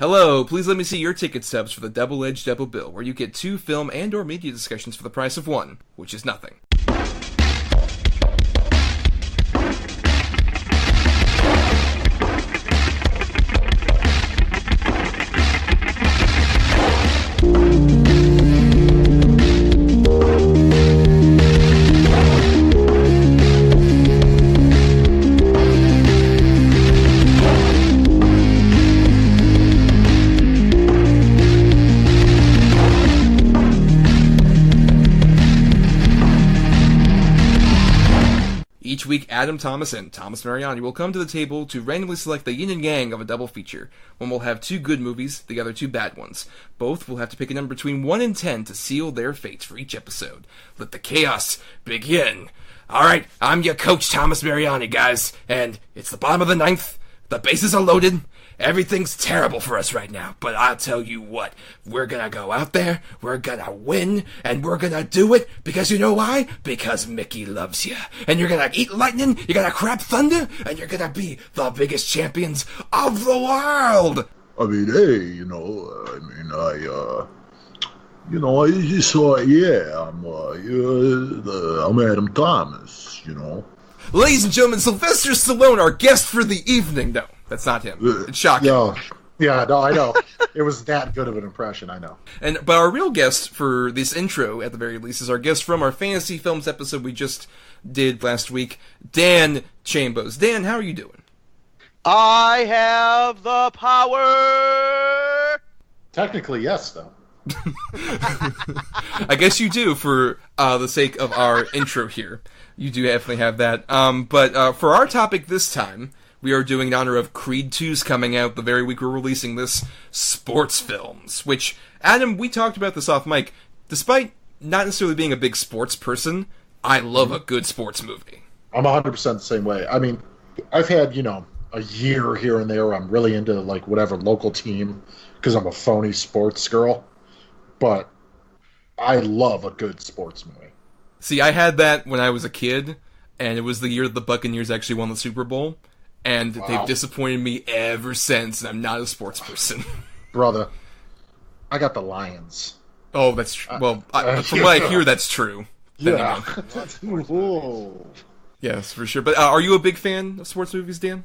Hello, please let me see your ticket stubs for the Double-Edged Double Bill, where you get 2 film and or media discussions for the price of 1, which is nothing. Each week, Adam, Thomas, and Thomas Mariani will come to the table to randomly select the yin and yang of a double feature. One will have 2 good movies, the other 2 bad ones. Both will have to pick a number between 1 and 10 to seal their fates for each episode. Let the chaos begin. Alright, I'm your coach, Thomas Mariani, guys, and it's the bottom of the 9th. The bases are loaded. Everything's terrible for us right now, but I'll tell you what, we're gonna go out there, we're gonna win, and we're gonna do it because you know why? Because Mickey loves you. And you're gonna eat lightning, you're gonna crap thunder, and you're gonna be the biggest champions of the world! I mean, hey, I'm Adam Thomas, Ladies and gentlemen, Sylvester Stallone, our guest for the evening. No, that's not him. It's shocking. Yeah, no, I know. It was that good of an impression, I know. But our real guest for this intro, at the very least, is our guest from our Fantasy Films episode we just did last week, Dan Chambos. Dan, how are you doing? I have the power! Technically, yes, though. I guess you do, for the sake of our intro here. You do definitely have that. But for our topic this time, we are doing in honor of Creed 2's coming out the very week we're releasing this, sports films. Which, Adam, we talked about this off mic. Despite not necessarily being a big sports person, I love a good sports movie. I'm 100% the same way. I mean, I've had, a year here and there where I'm really into, whatever local team, because I'm a phony sports girl. But I love a good sports movie. See, I had that when I was a kid, and it was the year the Buccaneers actually won the Super Bowl, and they've disappointed me ever since, and I'm not a sports person. Brother, I got the Lions. Oh, that's true. Well, from what I hear, that's true. Yeah. Yes, for sure. But are you a big fan of sports movies, Dan?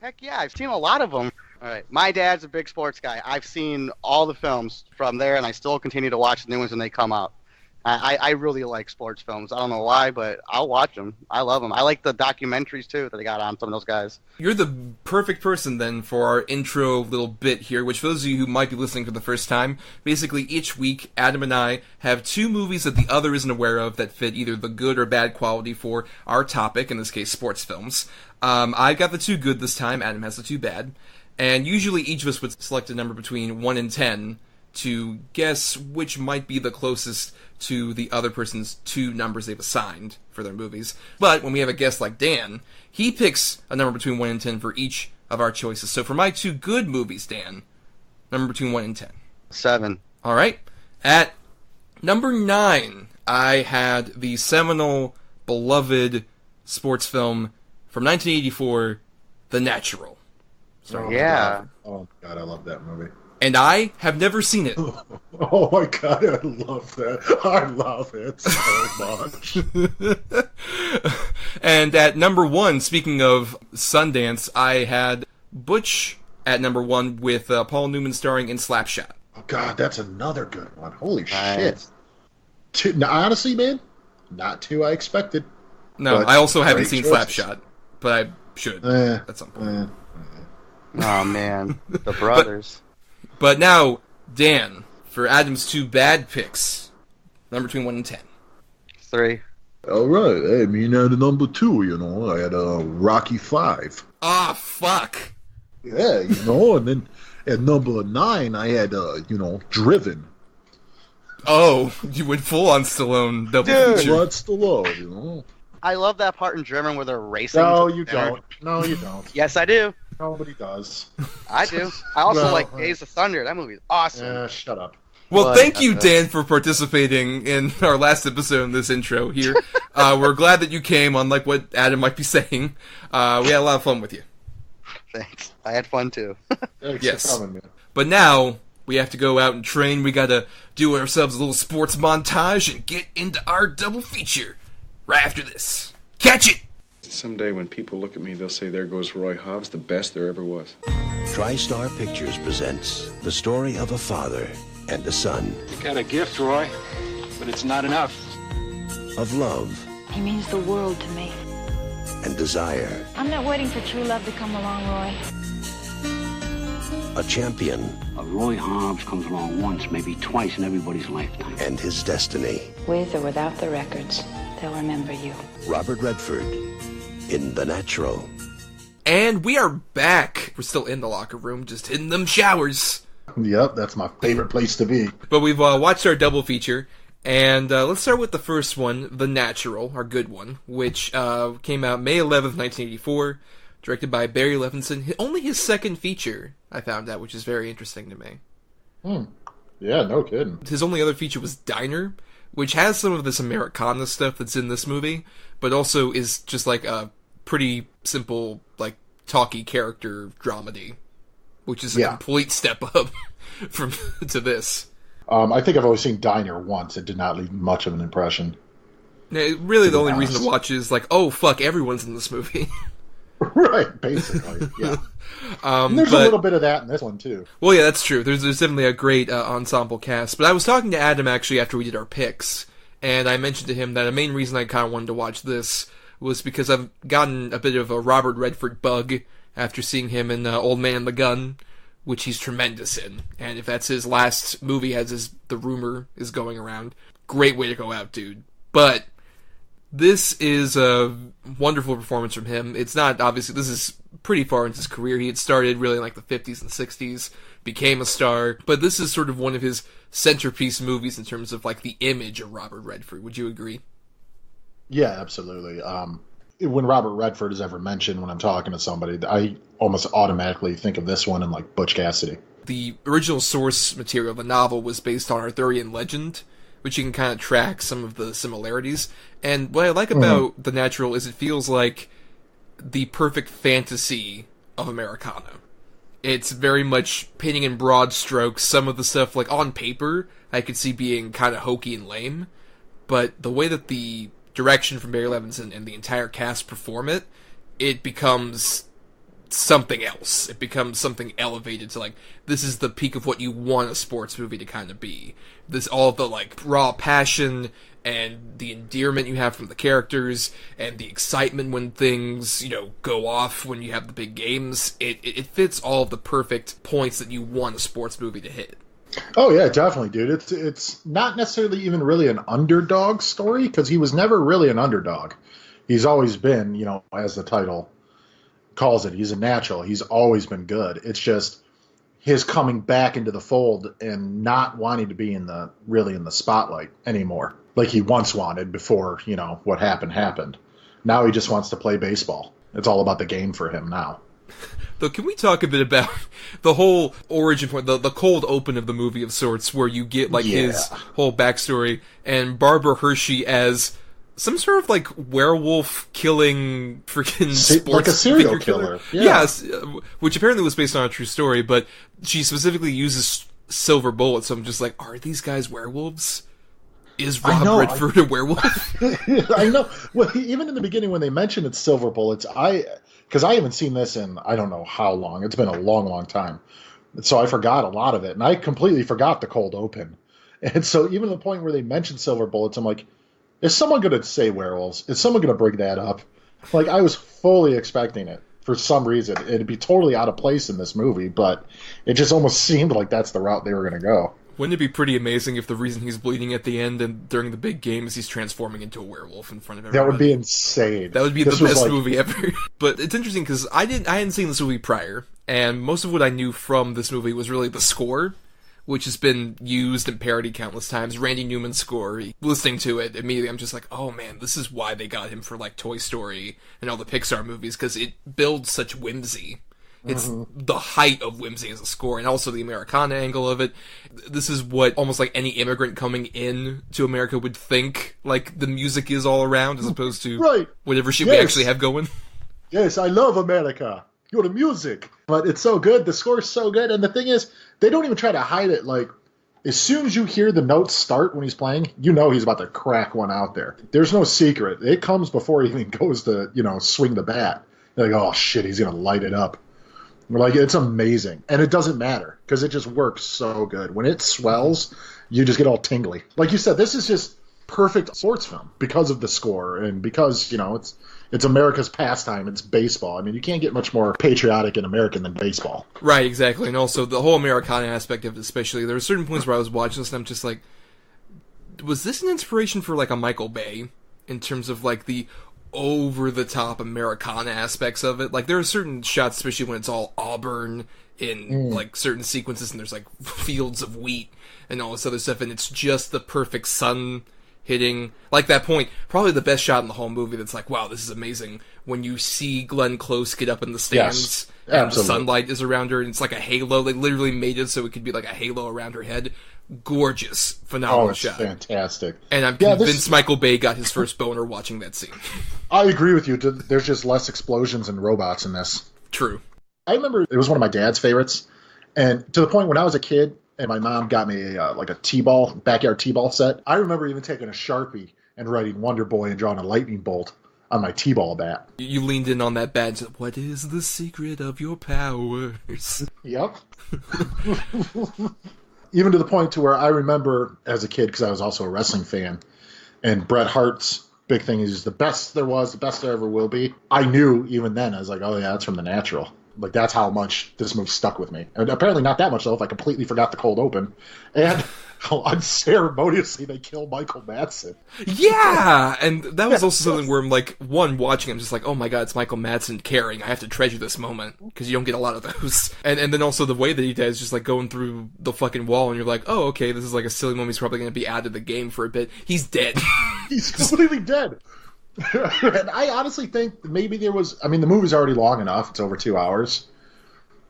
Heck yeah, I've seen a lot of them. All right, my dad's a big sports guy. I've seen all the films from there, and I still continue to watch the new ones when they come out. I really like sports films. I don't know why, but I'll watch them. I love them. I like the documentaries, too, that they got on some of those guys. You're the perfect person, then, for our intro little bit here, which for those of you who might be listening for the first time, basically each week, Adam and I have 2 movies that the other isn't aware of that fit either the good or bad quality for our topic, in this case, sports films. I got the 2 good this time. Adam has the 2 bad. And usually each of us would select a number between 1 and 10 to guess which might be the closest to the other person's 2 numbers they've assigned for their movies. But when we have a guest like Dan, he picks a number between 1 and 10 for each of our choices. So for my 2 good movies, Dan, number between 1 and 10. 7. All right. At number 9, I had the seminal, beloved sports film from 1984, The Natural. Yeah. Oh, God, I love that movie. And I have never seen it. Oh, my God, I love that. I love it so much. And at number 1, speaking of Sundance, I had Butch at number 1 with Paul Newman starring in Slapshot. Oh, God, that's another good one. Holy shit. Now, honestly, man, not 2 I expected. No, I also haven't seen Slapshot, but I should at some point. Oh, man. The brothers. But now, Dan, for Adam's 2 bad picks, number between 1 and 10. 3. All right. Hey, me and at number 2, I had Rocky 5. Ah, fuck. Yeah, and then at number 9, I had, Driven. Oh, you went full on Stallone double feature. Full on Stallone, I love that part in German where they're racing. No, you don't. No, you don't. Yes, I do. Nobody does. I do. I also like Days of Thunder. That movie is awesome. Yeah, shut up. Well, thank you, Dan, for participating in our last episode in this intro here. We're glad that you came, unlike what Adam might be saying. We had a lot of fun with you. Thanks. I had fun, too. Thanks yes. for coming, man. But now, we have to go out and train. We gotta do ourselves a little sports montage and get into our double feature right after this. Catch it! Someday when people look at me, they'll say, there goes Roy Hobbs, the best there ever was. TriStar Pictures presents the story of a father and a son. You got a gift, Roy, but it's not enough. Of love. He means the world to me. And desire. I'm not waiting for true love to come along, Roy. A champion. A Roy Hobbs comes along once, maybe twice in everybody's lifetime. And his destiny. With or without the records, they'll remember you. Robert Redford in The Natural. And we are back. We're still in the locker room, just in them showers. Yep, that's my favorite place to be. But we've watched our double feature. And let's start with the first one, The Natural, our good one, which came out May 11th, 1984, directed by Barry Levinson. Only his second feature, I found out, which is very interesting to me. Yeah, no kidding. His only other feature was Diner, which has some of this Americana stuff that's in this movie, but also is just like a pretty simple, like, talky character dramedy, which is a complete step up from to this. I think I've only seen Diner once. It did not leave much of an impression. Really, the only reason to watch is like, oh, fuck, everyone's in this movie. Right, basically, yeah. There's a little bit of that in this one, too. Well, yeah, that's true. There's definitely a great ensemble cast. But I was talking to Adam, actually, after we did our picks, and I mentioned to him that a main reason I kind of wanted to watch this was because I've gotten a bit of a Robert Redford bug after seeing him in Old Man and the Gun, which he's tremendous in. And if that's his last movie, as the rumor is going around, great way to go out, dude. But this is a wonderful performance from him. It's not, obviously, this is pretty far into his career. He had started really in like the 50s and 60s, became a star, but this is sort of one of his centerpiece movies in terms of like the image of Robert Redford. Would you agree? Yeah, absolutely. When Robert Redford is ever mentioned when I'm talking to somebody, I almost automatically think of this one and like Butch Cassidy. The original source material, the novel, was based on Arthurian legend, which you can kind of track some of the similarities. And what I like about The Natural is it feels like the perfect fantasy of Americana. It's very much painting in broad strokes. Some of the stuff, like on paper, I could see being kind of hokey and lame, but the way that the direction from Barry Levinson and the entire cast perform it, it becomes something else. It becomes something elevated to, like, this is the peak of what you want a sports movie to kind of be. This, all of the, like, raw passion and the endearment you have from the characters and the excitement when things, you know, go off when you have the big games. It fits all of the perfect points that you want a sports movie to hit. Oh yeah, definitely, dude. It's not necessarily even really an underdog story, because he was never really an underdog. He's always been, you know, as the title calls it, he's a natural. He's always been good. It's just his coming back into the fold and not wanting to be in the spotlight anymore, like he once wanted before, you know, what happened. Now he just wants to play baseball. It's all about the game for him now. Though, can we talk a bit about the whole origin point, the cold open of the movie of sorts, where you get, like, his whole backstory, and Barbara Hershey as some sort of, like, werewolf killing freaking sports like a serial killer. Yes, which apparently was based on a true story, but she specifically uses silver bullets, so I'm just like, are these guys werewolves? Is Rob Redford a werewolf? I know. Well, even in the beginning when they mentioned it's silver bullets, because I haven't seen this in I don't know how long. It's been a long, long time. So I forgot a lot of it. And I completely forgot the cold open. And so even to the point where they mentioned silver bullets, I'm like, is someone going to say werewolves? Is someone going to bring that up? Like, I was fully expecting it for some reason. It'd be totally out of place in this movie, but it just almost seemed like that's the route they were going to go. Wouldn't it be pretty amazing if the reason he's bleeding at the end and during the big game is he's transforming into a werewolf in front of everyone? That would be insane. That would be the best movie ever. But it's interesting because I hadn't seen this movie prior, and most of what I knew from this movie was really the score, which has been used and parodied countless times. Randy Newman's score. Listening to it, immediately I'm just like, oh man, this is why they got him for, like, Toy Story and all the Pixar movies, because it builds such whimsy. It's the height of whimsy as a score, and also the Americana angle of it. This is what almost like any immigrant coming in to America would think, like, the music is all around, as opposed to whatever shit we actually have going. Yes, I love America. You're the music. But it's so good. The score's so good. And the thing is, they don't even try to hide it. Like, as soon as you hear the notes start when he's playing, you know he's about to crack one out there. There's no secret. It comes before he even goes to, swing the bat. You're like, oh, shit, he's going to light it up. We're like, it's amazing. And it doesn't matter because it just works so good. When it swells, you just get all tingly. Like you said, this is just perfect sports film because of the score and because, it's America's pastime. It's baseball. I mean, you can't get much more patriotic and American than baseball. Right, exactly. And also the whole Americana aspect of it, especially. There were certain points where I was watching this and I'm just like, was this an inspiration for like a Michael Bay in terms of like the over-the-top Americana aspects of it? Like there are certain shots, especially when it's all Auburn in like certain sequences and there's like fields of wheat and all this other stuff and it's just the perfect sun hitting, like that point, probably the best shot in the whole movie that's like, wow, this is amazing, when you see Glenn Close get up in the stands, and the sunlight is around her, and it's like a halo. They literally made it so it could be like a halo around her head. Gorgeous, phenomenal shot. Fantastic. And I'm convinced Michael Bay got his first boner watching that scene. I agree with you. There's just less explosions and robots in this. True. I remember it was one of my dad's favorites, and to the point when I was a kid, and my mom got me a T-ball, backyard T-ball set. I remember even taking a Sharpie and writing Wonder Boy and drawing a lightning bolt on my T-ball bat. You leaned in on that bat and said, what is the secret of your powers? Yep. Even to the point to where I remember as a kid, because I was also a wrestling fan, and Bret Hart's big thing is the best there was, the best there ever will be. I knew even then, I was like, oh yeah, that's from The Natural. Like, that's how much this movie stuck with me. And apparently not that much, though, if I completely forgot the cold open. And how unceremoniously they kill Michael Madsen. Yeah! And that was also something where I'm like, watching, I'm just like, oh my god, it's Michael Madsen caring. I have to treasure this moment. Because you don't get a lot of those. And then also the way that he does, just like going through the fucking wall, and you're like, oh, okay, this is like a silly moment. He's probably going to be out of the game for a bit. He's dead. He's completely dead. And I honestly think maybe there was, I mean, the movie's already long enough. It's over 2 hours.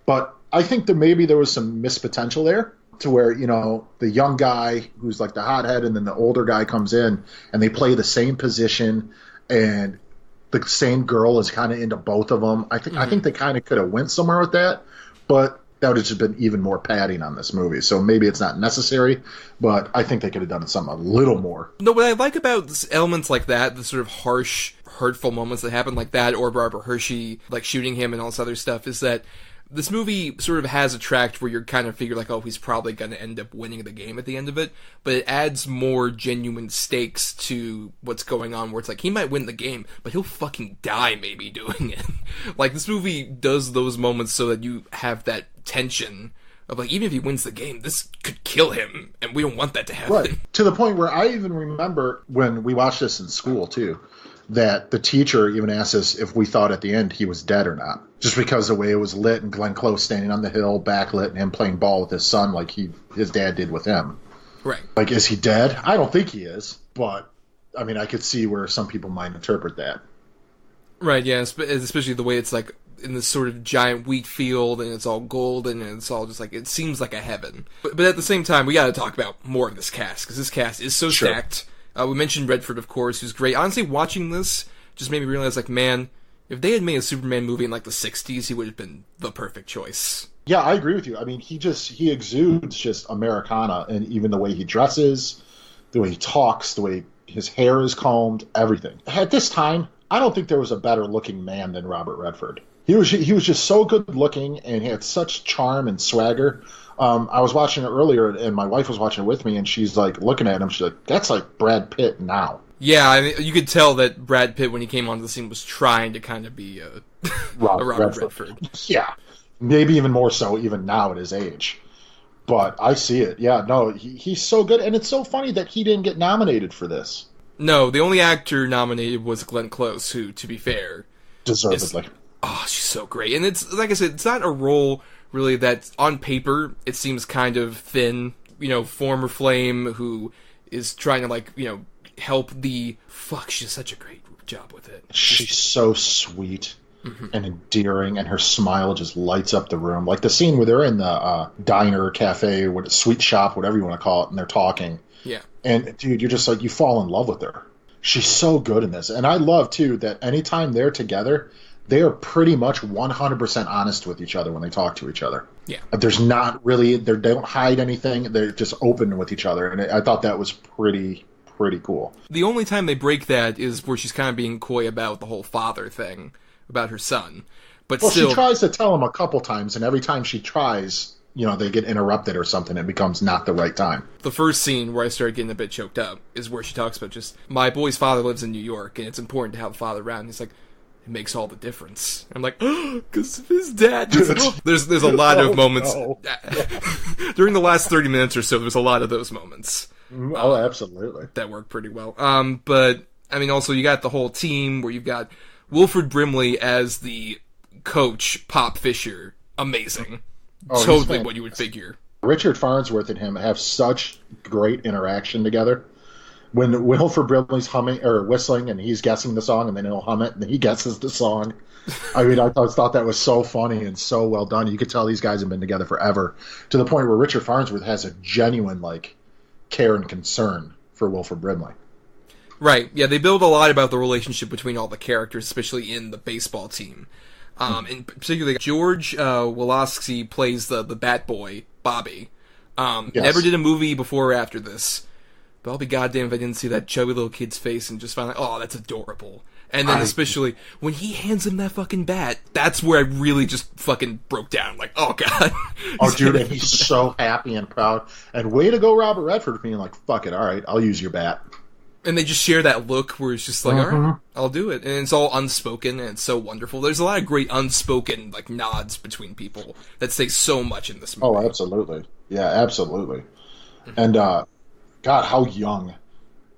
But I think that maybe there was some missed potential there to where, the young guy who's like the hothead and then the older guy comes in and they play the same position and the same girl is kind of into both of them. I think they kind of could have went somewhere with that, but that would have just been even more padding on this movie. So maybe it's not necessary, but I think they could have done something a little more. No, what I like about elements like that, the sort of harsh, hurtful moments that happen like that, or Barbara Hershey like shooting him and all this other stuff, is that this movie sort of has a track where you're kind of figure like, oh, he's probably going to end up winning the game at the end of it, but it adds more genuine stakes to what's going on, where it's like, he might win the game, but he'll fucking die maybe doing it. Like, this movie does those moments so that you have that tension of like, even if he wins the game, this could kill him, and we don't want that to happen. Right. To the point where I even remember when we watched this in school, too, that the teacher even asked us if we thought at the end he was dead or not. Just because the way it was lit and Glenn Close standing on the hill, backlit, and him playing ball with his son like his dad did with him. Right. Like, is he dead? I don't think he is, but, I mean, I could see where some people might interpret that. Right, yeah, especially the way it's like in this sort of giant wheat field and it's all golden and it's all just like, it seems like a heaven. But at the same time, we gotta talk about more of this cast, because this cast is so stacked. We mentioned Redford, of course, who's great. Honestly, watching this just made me realize, like, man, if they had made a Superman movie in, like, the 60s, he would have been the perfect choice. Yeah, I agree with you. I mean, he exudes just Americana, and even the way he dresses, the way he talks, the way his hair is combed, everything. At this time, I don't think there was a better-looking man than Robert Redford. He was just so good-looking, and he had such charm and swagger. I was watching it earlier, and my wife was watching it with me, and she's like looking at him. She's like, "That's like Brad Pitt now." Yeah, I mean, you could tell that Brad Pitt, when he came onto the scene, was trying to kind of be a Robert Redford. Yeah, maybe even more so even now at his age. But I see it. Yeah, no, he's so good, and it's so funny that he didn't get nominated for this. No, the only actor nominated was Glenn Close, who, to be fair, deservedly. She's so great, and it's like I said, it's not a role really that on paper it seems kind of thin. Former Flame who is trying to like help the she's such a great job with it. She's so sweet and endearing, and her smile just lights up the room. Like the scene where they're in the diner, cafe, sweet shop, whatever you want to call it, and they're talking. Yeah. And dude, you're just like, you fall in love with her. She's so good in this. And I love too that anytime they're together, they are pretty much 100% honest with each other when they talk to each other. Yeah. There's not really, they don't hide anything. They're just open with each other. And I thought that was pretty cool. The only time they break that is where she's kind of being coy about the whole father thing, about her son. But still, she tries to tell him a couple times, and every time she tries, they get interrupted or something. It becomes not the right time. The first scene where I started getting a bit choked up is where she talks about just, my boy's father lives in New York, and it's important to have a father around. And he's like, it makes all the difference. I'm like, because his dad. There's a lot of moments. No. During the last 30 minutes or so, there's a lot of those moments. Oh, absolutely. That worked pretty well. But, I mean, also, you got the whole team where you've got Wilford Brimley as the coach, Pop Fisher. Amazing. Totally what you would figure. Richard Farnsworth and him have such great interaction together. When Wilford Brimley's humming or whistling and he's guessing the song and then he'll hum it and then he guesses the song. I mean, I thought that was so funny and so well done. You could tell these guys have been together forever, to the point where Richard Farnsworth has a genuine care and concern for Wilford Brimley. Right. Yeah, they build a lot about the relationship between all the characters, especially in the baseball team. And particularly George Woloski plays the Bat Boy, Bobby. Yes. Never did a movie before or after this. But I'll be goddamn if I didn't see that chubby little kid's face and just find oh, that's adorable. And then especially when he hands him that fucking bat, that's where I really just fucking broke down. Like, oh god. Oh dude, and he's so happy and proud. And way to go, Robert Redford, for being like, fuck it, alright, I'll use your bat. And they just share that look where it's just like, alright, I'll do it. And it's all unspoken and it's so wonderful. There's a lot of great unspoken nods between people that say so much in this movie. Oh, absolutely. Yeah, absolutely. And God, how young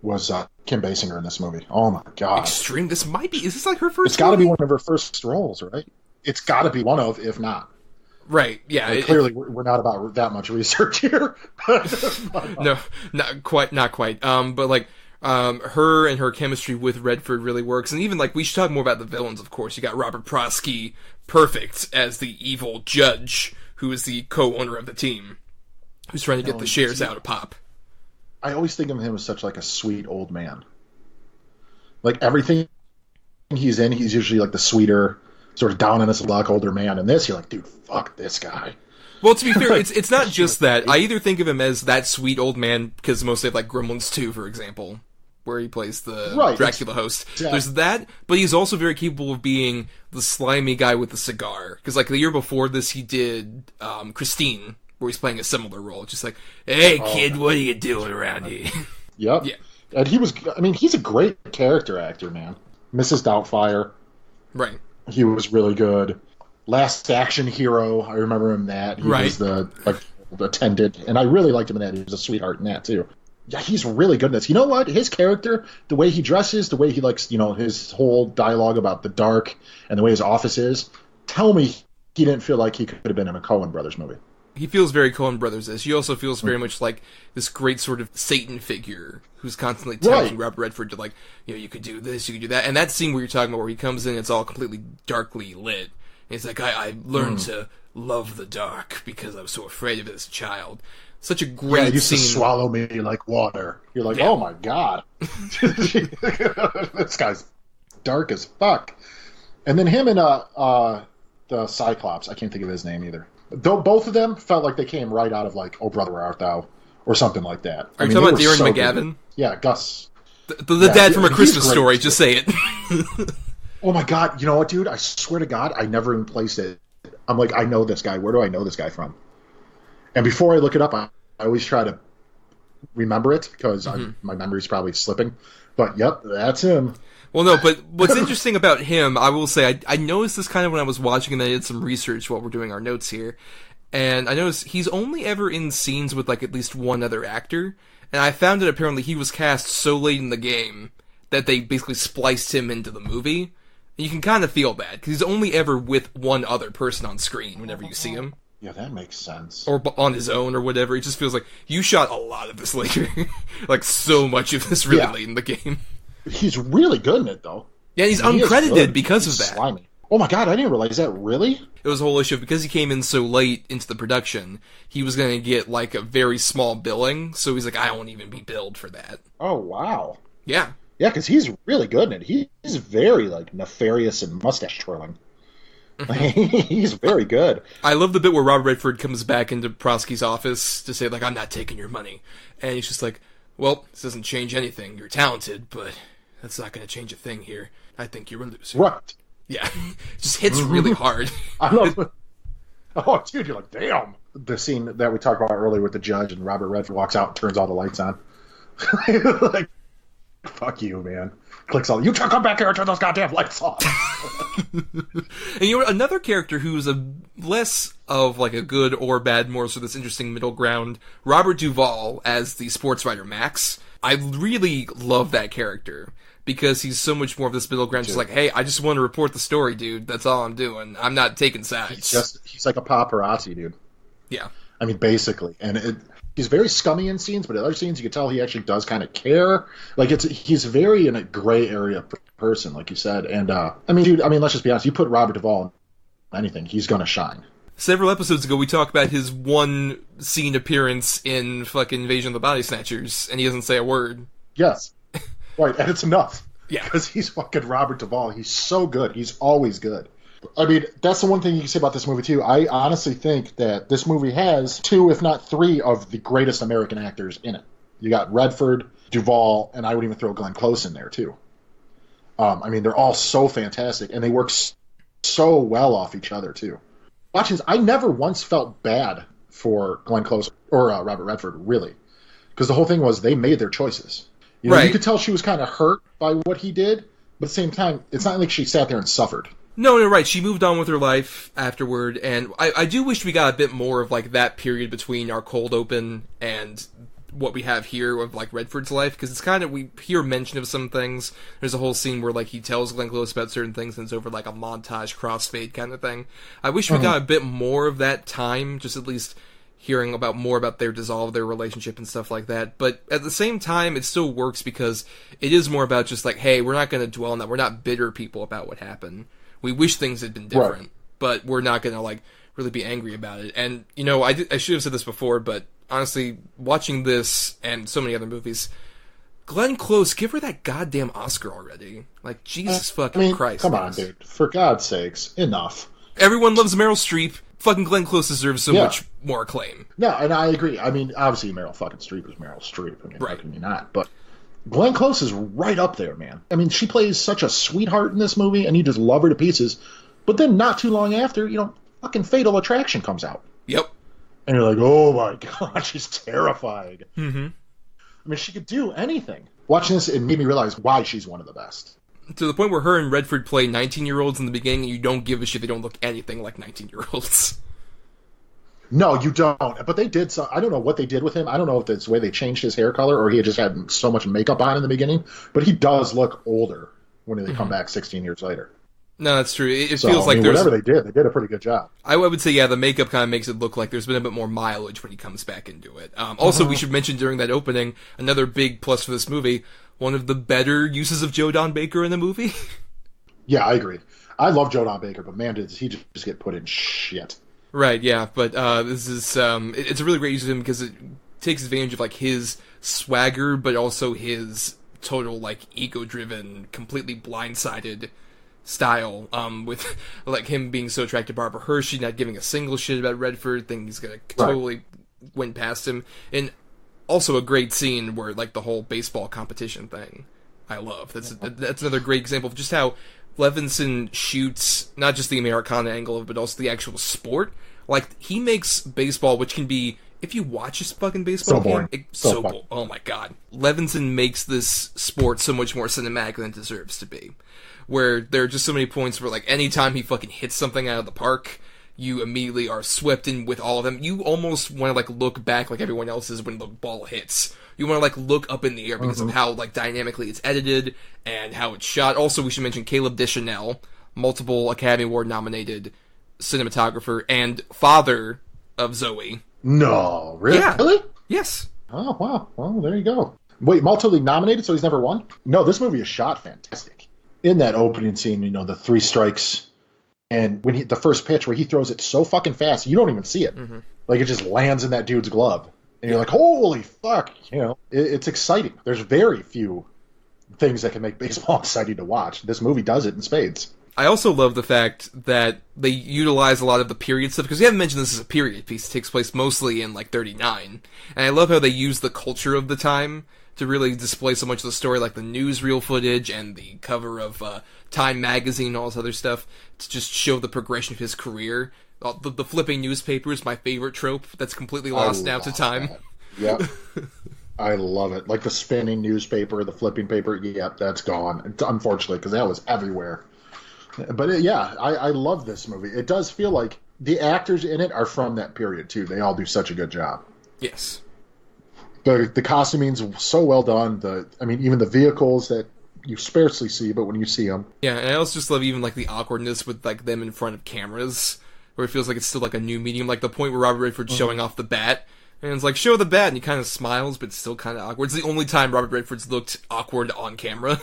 was Kim Basinger in this movie? Oh my God! Extreme. Is this like her first? It's got to be one of her first roles, right? It's got to be one of, if not. Right. Yeah. Clearly, we're not about that much research here. No, not quite. But her and her chemistry with Redford really works, and even we should talk more about the villains. Of course, you got Robert Prosky, perfect as the evil judge, who is the co-owner of the team, who's trying to get the shares out of Pop. I always think of him as such a sweet old man. Everything he's in, he's usually the sweeter, sort of down on his luck older man. And this, you're like, dude, fuck this guy. Well, to be fair, it's not just that. I either think of him as that sweet old man because mostly Gremlins 2, for example, where he plays the Dracula host. Yeah. There's that, but he's also very capable of being the slimy guy with the cigar. Because the year before this, he did Christine, where he's playing a similar role. Just hey, kid, what are you doing around here? Yep. Yeah. And he's a great character actor, man. Mrs. Doubtfire. Right. He was really good. Last Action Hero, I remember him in that. He was the attendant, and I really liked him in that. He was a sweetheart in that, too. Yeah, he's really good in this. You know what? His character, the way he dresses, the way he likes, his whole dialogue about the dark and the way his office is, tell me he didn't feel like he could have been in a Coen Brothers movie. He feels very Coen Brothers-ish. He also feels very much like this great sort of Satan figure who's constantly telling Robert Redford to you could do this, you could do that. And that scene where you're talking about where he comes in, it's all completely darkly lit. And he's like, I learned to love the dark because I was so afraid of it as a child. Such a great scene. It used to swallow me like water. You're like, oh my God. This guy's dark as fuck. And then him and the Cyclops, I can't think of his name either. Both of them felt like they came right out of Oh Brother Where Art Thou or something like that. Are you talking about Darren McGavin? Good. Yeah, Gus. The dad from A Christmas Story, just say it. Oh my God, you know what, dude? I swear to God, I never even placed it. I'm like, I know this guy. Where do I know this guy from? And before I look it up, I always try to remember it because my memory's probably slipping. But yep, that's him. Well, no, but what's interesting about him, I will say, I noticed this kind of when I was watching, and I did some research while we're doing our notes here, and I noticed he's only ever in scenes with at least one other actor, and I found that apparently he was cast so late in the game that they basically spliced him into the movie. And you can kind of feel that, because he's only ever with one other person on screen whenever you see him. Yeah, that makes sense. Or on his own or whatever. It just feels like you shot a lot of this later. So much of this really late in the game. He's really good in it, though. Yeah, he's uncredited because of that. Slimy. Oh my God, I didn't realize that. Really? It was a whole issue of because he came in so late into the production, he was going to get a very small billing. So he's like, I won't even be billed for that. Oh wow. Yeah. Yeah, because he's really good in it. He's very nefarious and mustache twirling. He's very good. I love the bit where Robert Redford comes back into Prosky's office to say, like, I'm not taking your money. And he's just like, well, this doesn't change anything. You're talented, but that's not going to change a thing here. I think you're a loser. Right. Yeah. It just hits really hard. I love it. Oh, dude, you're like, damn. The scene that we talked about earlier with the judge and Robert Redford walks out and turns all the lights on. Like, fuck you, man. Clicks all, you come back here and turn those goddamn lights off. And you know what? Another character who's a less of like a good or bad, more so this interesting middle ground, Robert Duvall as the sports writer Max. I really love that character because he's so much more of this middle ground. Just like, hey, I just want to report the story, dude. That's all I'm doing. I'm not taking sides. He's like a paparazzi, dude. Yeah. I mean, basically. And he's very scummy in scenes, but in other scenes you can tell he actually does kind of care. Like, he's very in a gray area person, like you said. And, I mean, dude, let's just be honest. You put Robert Duvall in anything, he's going to shine. Several episodes ago, we talked about his one scene appearance in fucking Invasion of the Body Snatchers, and he doesn't say a word. Yes. Right, and it's enough. Yeah. Because he's fucking Robert Duvall. He's so good. He's always good. I mean, that's the one thing you can say about this movie, too. I honestly think that this movie has 2, if not 3, of the greatest American actors in it. You got Redford, Duvall, and I would even throw Glenn Close in there, too. I mean, they're all so fantastic, and they work so well off each other, too. Watching this, I never once felt bad for Glenn Close or Robert Redford, really. Because the whole thing was they made their choices. You know, right. You could tell she was kind of hurt by what he did, but at the same time, it's not like she sat there and suffered. No, right. She moved on with her life afterward, and I do wish we got a bit more of, like, that period between our cold open and what we have here of, like, Redford's life, because it's kind of, we hear mention of some things. There's a whole scene where, like, he tells Glenn Close about certain things, and it's over, like, a montage crossfade kind of thing. I wish we got a bit more of that time, just at least hearing about more about their dissolve, their relationship and stuff like that. But at the same time, it still works because it is more about just, like, hey, we're not going to dwell on that. We're not bitter people about what happened. We wish things had been different, right, but we're not going to, like, really be angry about it. And, you know, I should have said this before, but honestly, watching this and so many other movies, Glenn Close, give her that goddamn Oscar already. Like, Jesus fucking Christ. Come on, dude. For God's sakes, enough. Everyone loves Meryl Streep. Fucking Glenn Close deserves so much more acclaim. No, and I agree. I mean, obviously Meryl fucking Streep is Meryl Streep. I mean, right. How can you not? But Glenn Close is right up there, man. I mean, she plays such a sweetheart in this movie, and you just love her to pieces. But then not too long after, you know, fucking Fatal Attraction comes out. Yep. And you're like, oh my God, she's terrifying. Mm-hmm. I mean, she could do anything. Watching this, it made me realize why she's one of the best. To the point where her and Redford play 19-year-olds in the beginning, and you don't give a shit they don't look anything like 19-year-olds. No, you don't. But they did. So I don't know what they did with him. I don't know if it's the way they changed his hair color or he had just had so much makeup on in the beginning. But he does look older when they come back 16 years later. No, that's true. It feels like there's... whatever they did a pretty good job. I would say, yeah, the makeup kind of makes it look like there's been a bit more mileage when he comes back into it. Also, we should mention during that opening, another big plus for this movie, one of the better uses of Joe Don Baker in the movie. Yeah, I agree. I love Joe Don Baker, but man, did he just get put in shit. Right, yeah, but this is it's a really great use of him because it takes advantage of like his swagger, but also his total like ego-driven, completely blindsided style. With like him being so attracted to Barbara Hershey, not giving a single shit about Redford, thinking he's gonna totally went past him, and also a great scene where like the whole baseball competition thing. I love that's another great example of just how Levinson shoots not just the Americana angle of it, but also the actual sport. Like, he makes baseball, which can be, if you watch this fucking baseball game, so boring. Oh my God. Levinson makes this sport so much more cinematic than it deserves to be. Where there are just so many points where, like, anytime he fucking hits something out of the park, you immediately are swept in with all of them. You almost want to, like, look back like everyone else is when the ball hits. You want to, like, look up in the air because of how, like, dynamically it's edited and how it's shot. Also, we should mention Caleb Deschanel, multiple Academy Award nominated cinematographer and father of Zoe. No, really? Yeah. Really? Yes. Oh, wow. Well, there you go. Wait, multiply nominated, so he's never won? No, this movie is shot fantastic. In that opening scene, you know, the 3 strikes, and when the first pitch where he throws it so fucking fast, you don't even see it. Like, it just lands in that dude's glove. And you're like, holy fuck, you know, it's exciting. There's very few things that can make baseball exciting to watch. This movie does it in spades. I also love the fact that they utilize a lot of the period stuff, because we haven't mentioned this as a period piece. It takes place mostly in, like, 39. And I love how they use the culture of the time to really display so much of the story, like the newsreel footage and the cover of Time magazine and all this other stuff, to just show the progression of his career. The flipping newspaper is my favorite trope that's completely lost now to time. Yep. I love it. Like the spinning newspaper, the flipping paper, yep, that's gone. Unfortunately, because that was everywhere. But I love this movie. It does feel like the actors in it are from that period, too. They all do such a good job. Yes. The costuming's so well done. Even the vehicles that you scarcely see, but when you see them. Yeah, and I also just love even, like, the awkwardness with, like, them in front of cameras, where it feels like it's still, like, a new medium. Like, the point where Robert Redford's showing off the bat, and it's like, show the bat, and he kind of smiles, but it's still kind of awkward. It's the only time Robert Redford's looked awkward on camera.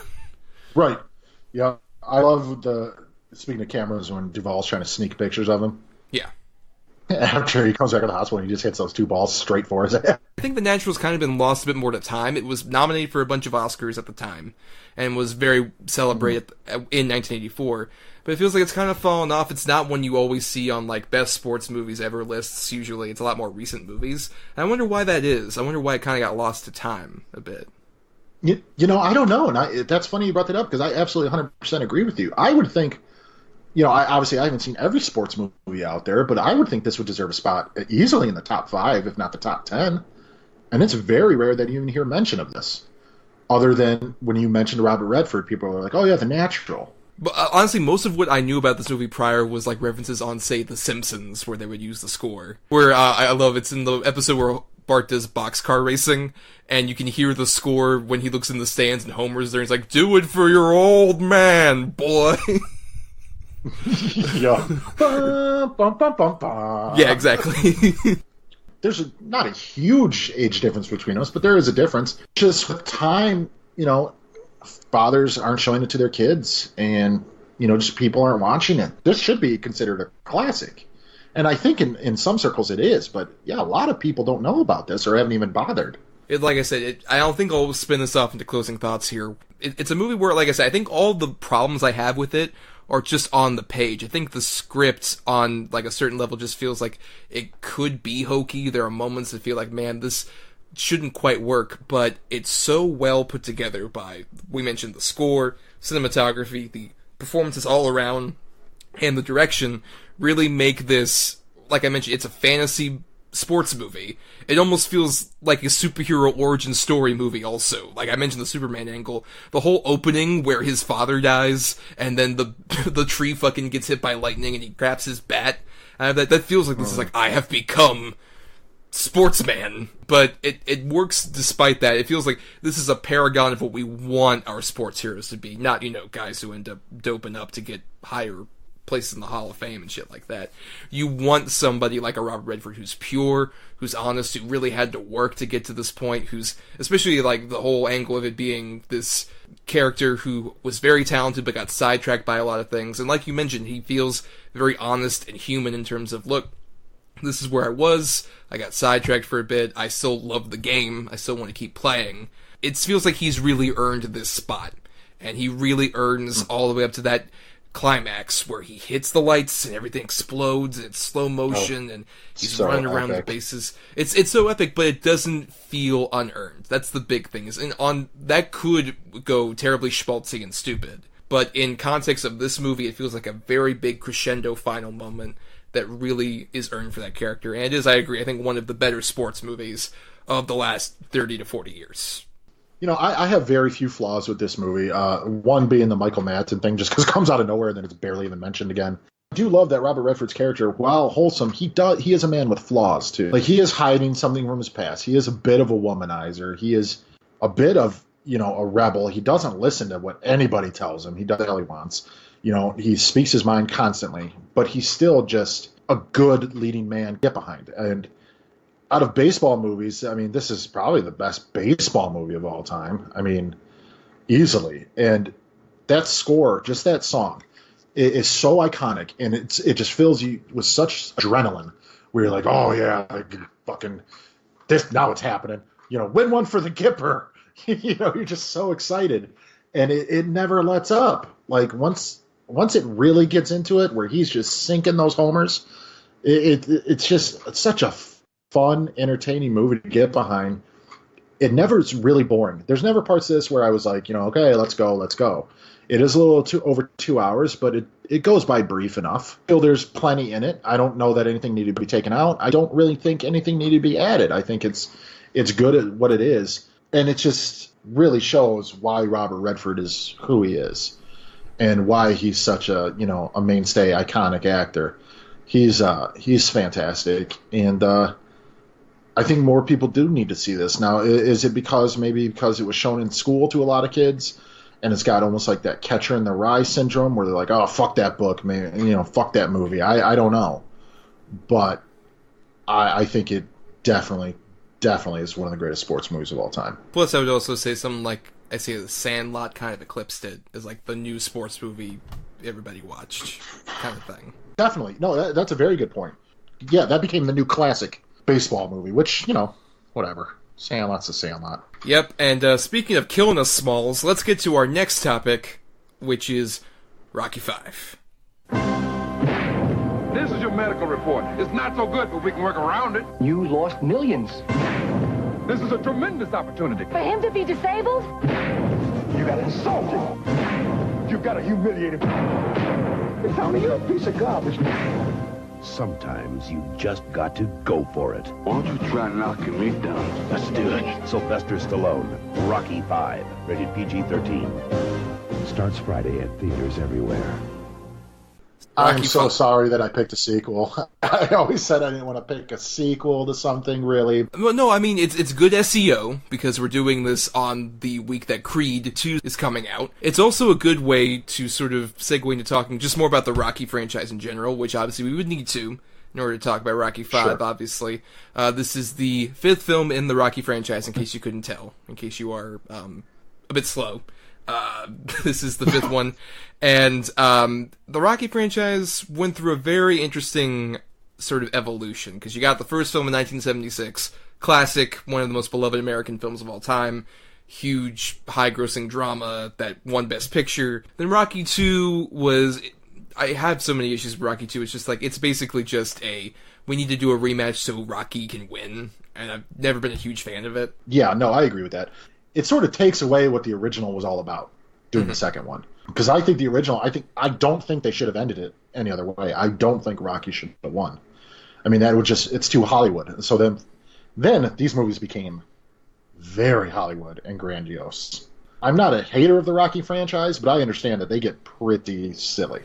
Right. Yeah. I love speaking of cameras, when Duvall's trying to sneak pictures of him. Yeah. After he comes back to the hospital and he just hits those two balls straight for his head. I think The Natural's kind of been lost a bit more to time. It was nominated for a bunch of Oscars at the time, and was very celebrated in 1984. But it feels like it's kind of fallen off. It's not one you always see on, like, best sports movies ever lists, usually. It's a lot more recent movies. And I wonder why that is. I wonder why it kind of got lost to time a bit. I don't know. And that's funny you brought that up, because I absolutely 100% agree with you. I would think, I haven't seen every sports movie out there, but I would think this would deserve a spot easily in the top 5, if not the top 10. And it's very rare that you even hear mention of this. Other than when you mentioned Robert Redford, people are like, oh yeah, The Natural. But honestly, most of what I knew about this movie prior was, like, references on, say, The Simpsons, where they would use the score. Where I love it's in the episode where Bart does boxcar racing, and you can hear the score when he looks in the stands and Homer's there. He's like, "Do it for your old man, boy." Yeah. Yeah, exactly. There's not a huge age difference between us, but there is a difference. Just with time, fathers aren't showing it to their kids, and just people aren't watching it. This should be considered a classic, and I think in some circles it is. But yeah, a lot of people don't know about this or haven't even bothered. Like I said, I don't think I'll spin this off into closing thoughts here. It's a movie where, like I said, I think all the problems I have with it are just on the page. I think the script on, like, a certain level just feels like it could be hokey. There are moments that feel like, man, this shouldn't quite work, but it's so well put together by, we mentioned the score, cinematography, the performances all around, and the direction really make this, like I mentioned, it's a fantasy sports movie. It almost feels like a superhero origin story movie also. Like I mentioned the Superman angle, the whole opening where his father dies, and then the tree fucking gets hit by lightning and he grabs his bat. That feels like this is like, I have become sportsman, but it works despite that. It feels like this is a paragon of what we want our sports heroes to be, not, guys who end up doping up to get higher places in the Hall of Fame and shit like that. You want somebody like a Robert Redford who's pure, who's honest, who really had to work to get to this point, who's, especially like the whole angle of it being this character who was very talented but got sidetracked by a lot of things. And like you mentioned, he feels very honest and human in terms of, look, this is where I was, I got sidetracked for a bit, I still love the game, I still want to keep playing. It feels like he's really earned this spot, and he really earns all the way up to that climax where he hits the lights and everything explodes and it's slow motion and he's so running around the bases. It's so epic, but it doesn't feel unearned. That's the big thing. That could go terribly schmaltzy and stupid, but in context of this movie, it feels like a very big crescendo final moment that really is earned for that character. And it is, I agree, I think one of the better sports movies of the last 30 to 40 years. I have very few flaws with this movie. One being the Michael Madsen thing, just because it comes out of nowhere and then it's barely even mentioned again. I do love that Robert Redford's character, while wholesome, he is a man with flaws too. Like, he is hiding something from his past. He is a bit of a womanizer. He is a bit of, a rebel. He doesn't listen to what anybody tells him. He does what he wants. He speaks his mind constantly, but he's still just a good leading man to get behind. And out of baseball movies, this is probably the best baseball movie of all time. Easily. And that score, just that song, is so iconic, and it just fills you with such adrenaline, where you're like, oh yeah, like, fucking this, now it's happening. Win one for the Gipper. You're just so excited, and it never lets up. Like, once once it really gets into it, where he's just sinking those homers, it's just such a fun, entertaining movie to get behind. It never is really boring. There's never parts of this where I was like, okay, let's go. It is a little over 2 hours, but it goes by brief enough. I feel there's plenty in it. I don't know that anything needed to be taken out. I don't really think anything needed to be added. I think it's good at what it is, and it just really shows why Robert Redford is who he is, and why he's such a mainstay, iconic actor. He's fantastic, and I think more people do need to see this. Now, is it because it was shown in school to a lot of kids, and it's got almost like that Catcher in the Rye syndrome, where they're like, oh, fuck that book, man, fuck that movie. I don't know, but I think it definitely is one of the greatest sports movies of all time. Plus, I would also say something like, I say The Sandlot kind of eclipsed it as like the new sports movie everybody watched kind of thing. Definitely. No, that's a very good point. Yeah, that became the new classic baseball movie, which, whatever. Sandlot's a Sandlot. Yep, and speaking of killing us, Smalls, let's get to our next topic, which is Rocky V. This is your medical report. It's not so good, but we can work around it. You lost millions. This is a tremendous opportunity. For him to be disabled? You got insulted. You got humiliated. They tell me you're a piece of garbage. Sometimes you just got to go for it. Why don't you try knocking me down? Let's do it. Sylvester Stallone, Rocky V, rated PG-13. Starts Friday at theaters everywhere. I'm so sorry that I picked a sequel. I always said I didn't want to pick a sequel to something, really. Well, no, I mean, it's good SEO, because we're doing this on the week that Creed 2 is coming out. It's also a good way to sort of segue into talking just more about the Rocky franchise in general, which obviously we would need to in order to talk about Rocky V, sure. Obviously. This is the 5th film in the Rocky franchise, in case you couldn't tell, in case you are a bit slow. This is the 5th one, and the Rocky franchise went through a very interesting sort of evolution, because you got the first film in 1976, classic, one of the most beloved American films of all time, huge, high-grossing drama that won Best Picture. Then Rocky 2 was... I have so many issues with Rocky 2, it's just like, it's basically just we need to do a rematch so Rocky can win, and I've never been a huge fan of it. Yeah, no, I agree with that. It sort of takes away what the original was all about, doing the second one. Because I think the original, I don't think they should have ended it any other way. I don't think Rocky should have won. I mean, that would just, it's too Hollywood. So then these movies became very Hollywood and grandiose. I'm not a hater of the Rocky franchise, but I understand that they get pretty silly.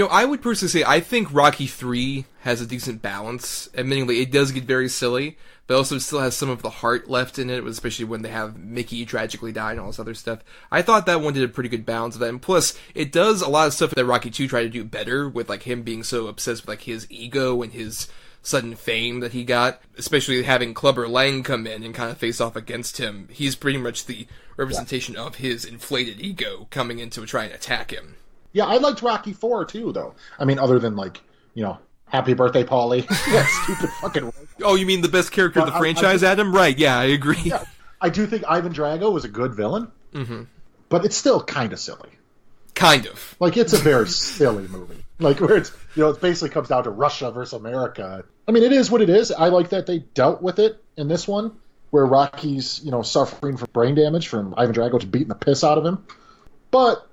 I would personally say I think Rocky 3 has a decent balance. Admittingly, it does get very silly, but also still has some of the heart left in it, especially when they have Mickey tragically die and all this other stuff. I thought that one did a pretty good balance of that, and plus, it does a lot of stuff that Rocky 2 tried to do better, with like him being so obsessed with like his ego and his sudden fame that he got, especially having Clubber Lang come in and kind of face off against him. He's pretty much the representation of his inflated ego coming in to try and attack him. Yeah, I liked Rocky 4 too, though. I mean, other than like, Happy Birthday, Paulie. That stupid fucking... Oh, you mean the best character of the franchise, Adam? Right, yeah, I agree. Yeah, I do think Ivan Drago was a good villain, but it's still kind of silly. Kind of. Like, it's a very silly movie. Like, where it's, it basically comes down to Russia versus America. I mean, it is what it is. I like that they dealt with it in this one, where Rocky's, suffering from brain damage from Ivan Drago just beating the piss out of him. But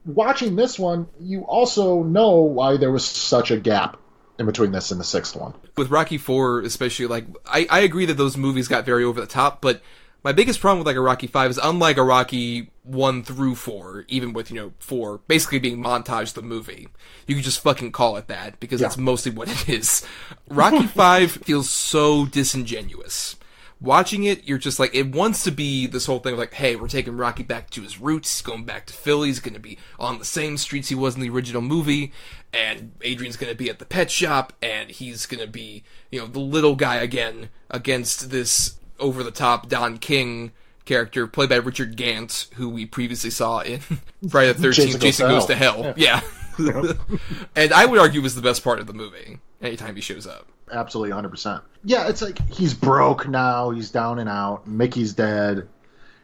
watching this one, you also know why there was such a gap in between this and the 6th one. With Rocky 4, especially, like, I agree that those movies got very over the top, but my biggest problem with, like, a Rocky 5 is, unlike a Rocky 1 through 4, even with, 4 basically being montage the movie, you can just fucking call it that, because that's mostly what it is. Rocky 5 feels so disingenuous. Watching it, you're just like, it wants to be this whole thing of like, hey, we're taking Rocky back to his roots, he's going back to Philly, he's going to be on the same streets he was in the original movie, and Adrian's going to be at the pet shop, and he's going to be, the little guy again, against this over-the-top Don King character, played by Richard Gant, who we previously saw in Friday the 13th, Jason Goes to Hell. Yeah. And I would argue was the best part of the movie, anytime he shows up. Absolutely, 100%. Yeah, it's like, he's broke now, he's down and out, Mickey's dead,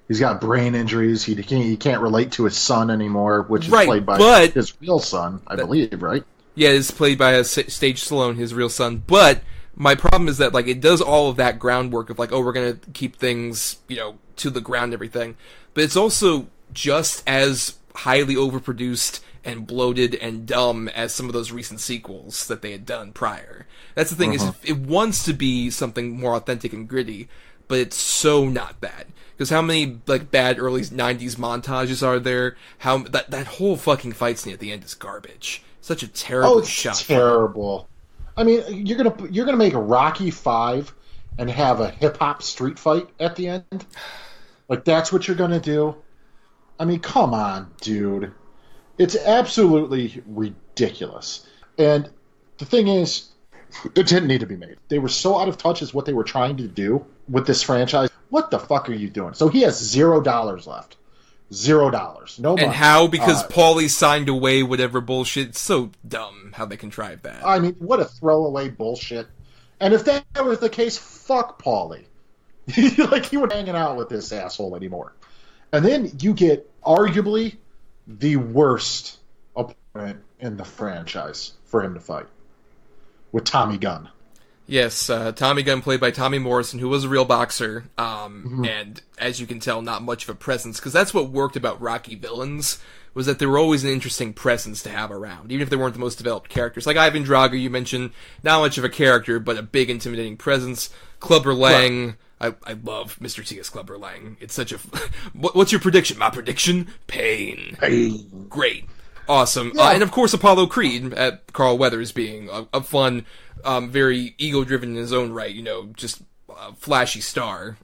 He's got brain injuries. He can't relate to his son anymore, which is Right, played by but- his real son, I believe, right? Yeah, it's played by Stage Stallone, his real son. But my problem is that, like, it does all of that groundwork of, like, oh, we're going to keep things, you know, to the ground and everything. But it's also just as highly overproduced and bloated and dumb as some of those recent sequels that they had done prior. That's the thing, is it wants to be something more authentic and gritty, but it's so not that. Because how many, like, bad early 90s montages are there? How that whole fucking fight scene at the end is garbage. Such a terrible shot. Terrible. I mean, you're gonna make a Rocky 5 and have a hip hop street fight at the end? Like, that's what you're gonna do? I mean, come on, dude. It's absolutely ridiculous. And the thing is, it didn't need to be made. They were so out of touch as what they were trying to do with this franchise. What the fuck are you doing? So he has $0 left. $0. No money. And how? Because Paulie signed away whatever bullshit. It's so dumb how they contrived that. I mean, what a throwaway bullshit. And if that was the case, fuck Paulie. Like, he wouldn't hanging out with this asshole anymore. And then you get arguably the worst opponent in the franchise for him to fight, with Tommy Gunn. Yes, Tommy Gunn, played by Tommy Morrison, who was a real boxer, and as you can tell, not much of a presence, because that's what worked about Rocky villains, was that they were always an interesting presence to have around, even if they weren't the most developed characters. Like Ivan Drago, you mentioned, not much of a character, but a big, intimidating presence. Clubber Lang, I love Mr. T as Clubber Lang. It's such a... What's your prediction? My prediction? Pain. Great. Awesome. Yeah. And of course, Apollo Creed, at Carl Weathers, being a fun... very ego-driven in his own right, you know, just a flashy star,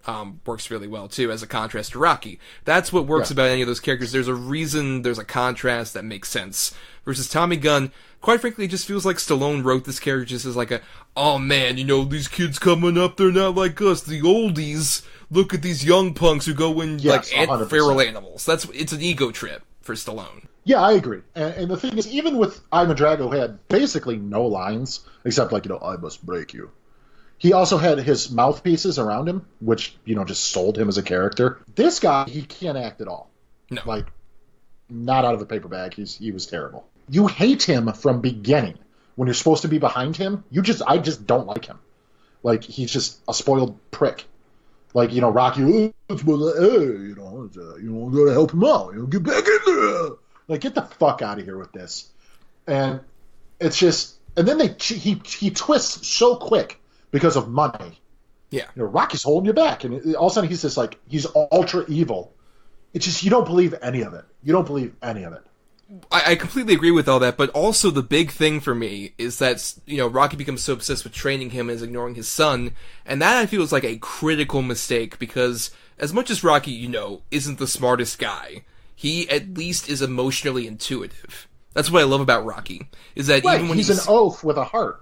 works really well, too, as a contrast to Rocky. That's what works about any of those characters. There's a reason, there's a contrast that makes sense. Versus Tommy Gunn, quite frankly, it just feels like Stallone wrote this character just as like a, oh man, you know, these kids coming up, they're not like us, the oldies. Look at these young punks who go in like feral animals. It's an ego trip for Stallone. Yeah, I agree. And the thing is, even with Ivan Drago, who had basically no lines, except like, you know, I must break you. He also had his mouthpieces around him, which, you know, just sold him as a character. This guy, he can't act at all. No. Like, not out of a paper bag. He was terrible. You hate him from beginning. When you're supposed to be behind him, I just don't like him. Like, he's just a spoiled prick. Like, you know, Rocky, you know, gotta help him out. You know, get back in there. Like, get the fuck out of here with this. And it's just... And then he twists so quick because of money. Yeah. You know, Rocky's holding you back. And all of a sudden he's just like... He's ultra evil. It's just... You don't believe any of it. You don't believe any of it. I completely agree with all that, but also the big thing for me is that, you know, Rocky becomes so obsessed with training him and is ignoring his son, and that I feel is like a critical mistake, because as much as Rocky, you know, isn't the smartest guy, he at least is emotionally intuitive. That's what I love about Rocky, is that even when he's an oaf with a heart.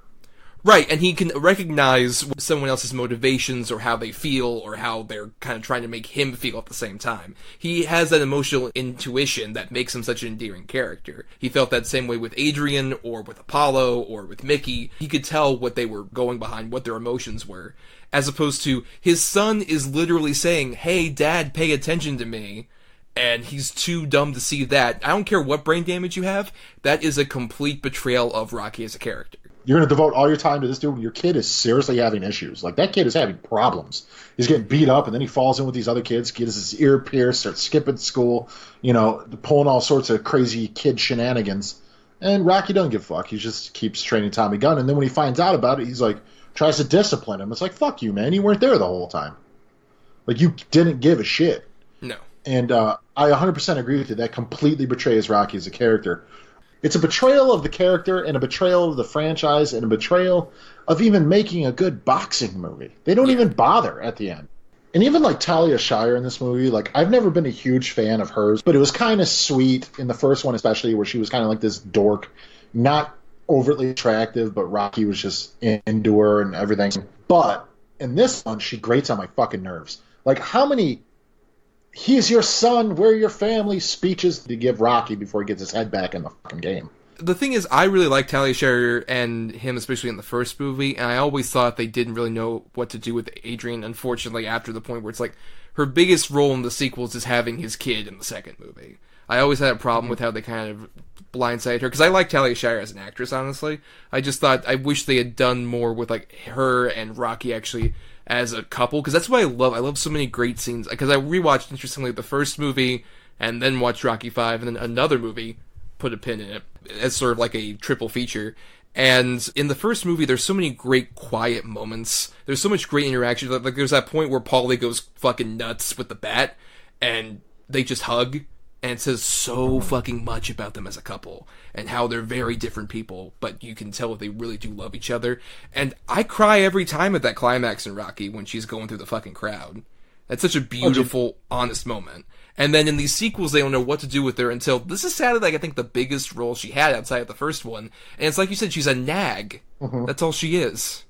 Right, and he can recognize someone else's motivations or how they feel or how they're kind of trying to make him feel at the same time. He has that emotional intuition that makes him such an endearing character. He felt that same way with Adrian or with Apollo or with Mickey. He could tell what they were going behind, what their emotions were, as opposed to his son is literally saying, hey, Dad, pay attention to me. And he's too dumb to see that. I don't care what brain damage you have, that is a complete betrayal of Rocky as a character. You're going to devote all your time to this dude when your kid is seriously having issues. Like, that kid is having problems. He's getting beat up, and then he falls in with these other kids, gets his ear pierced, starts skipping school, you know, pulling all sorts of crazy kid shenanigans. And Rocky doesn't give a fuck. He just keeps training Tommy Gunn. And then when he finds out about it, he's like, tries to discipline him. It's like, fuck you, man. You weren't there the whole time. Like, you didn't give a shit. No. And I 100% agree with you. That completely betrays Rocky as a character. It's a betrayal of the character and a betrayal of the franchise and a betrayal of even making a good boxing movie. They don't even bother at the end. And even like Talia Shire in this movie, like, I've never been a huge fan of hers, but it was kind of sweet in the first one, especially, where she was kind of like this dork, not overtly attractive, but Rocky was just into her and everything. But in this one, she grates on my fucking nerves. Like, how many "He's your son, we're your family" speeches to give Rocky before he gets his head back in the fucking game? the thing is, I really liked Talia Shire and him, especially in the first movie, and I always thought they didn't really know what to do with Adrian, unfortunately, after the point where it's like, her biggest role in the sequels is having his kid in the second movie. I always had a problem with how they kind of blindsided her, because I like Talia Shire as an actress, honestly. I just thought, I wish they had done more with, like, her and Rocky actually as a couple, because that's what I love. I love so many great scenes, because I rewatched, interestingly, the first movie, and then watched Rocky 5, and then another movie, put a pin in it, as sort of like a triple feature. And in the first movie, there's so many great quiet moments. There's so much great interaction. Like there's that point where Paulie goes fucking nuts with the bat, and they just hug, and it says so fucking much about them as a couple, and how they're very different people, but you can tell that they really do love each other. And I cry every time at that climax in Rocky when she's going through the fucking crowd. That's such a beautiful, honest moment. And then in these sequels, they don't know what to do with her until this is sadly, like, I think the biggest role she had outside of the first one. And it's like you said, she's a nag. That's all she is.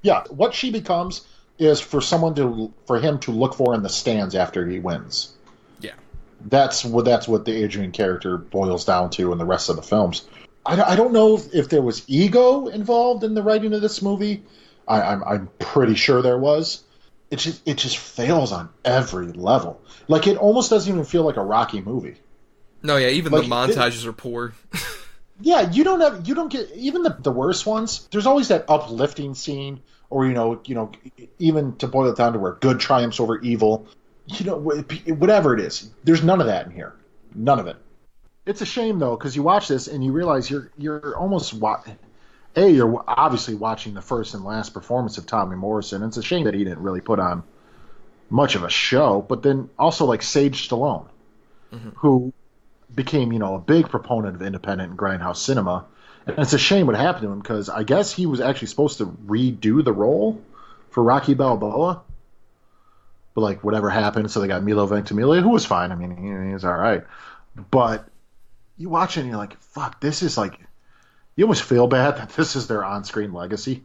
Yeah, what she becomes is for him to look for in the stands after he wins. Yeah, that's what the Adrian character boils down to in the rest of the films. I don't know if there was ego involved in the writing of this movie. I'm pretty sure there was. It just fails on every level. Like, it almost doesn't even feel like a Rocky movie. No, yeah, even like, the montages are poor. Yeah, you don't get even the worst ones. There's always that uplifting scene, or even to boil it down to where good triumphs over evil. Whatever it is, there's none of that in here. None of it. It's a shame though, because you watch this and you realize you're almost you're obviously watching the first and last performance of Tommy Morrison. It's a shame that he didn't really put on much of a show, but then also like Sage Stallone, who became, a big proponent of independent and grindhouse cinema. And it's a shame what happened to him, because I guess he was actually supposed to redo the role for Rocky Balboa. But like whatever happened, so they got Milo Ventimiglia, who was fine. I mean, he was all right. But you watch it and you're like, fuck, this is like, you almost feel bad that this is their on-screen legacy.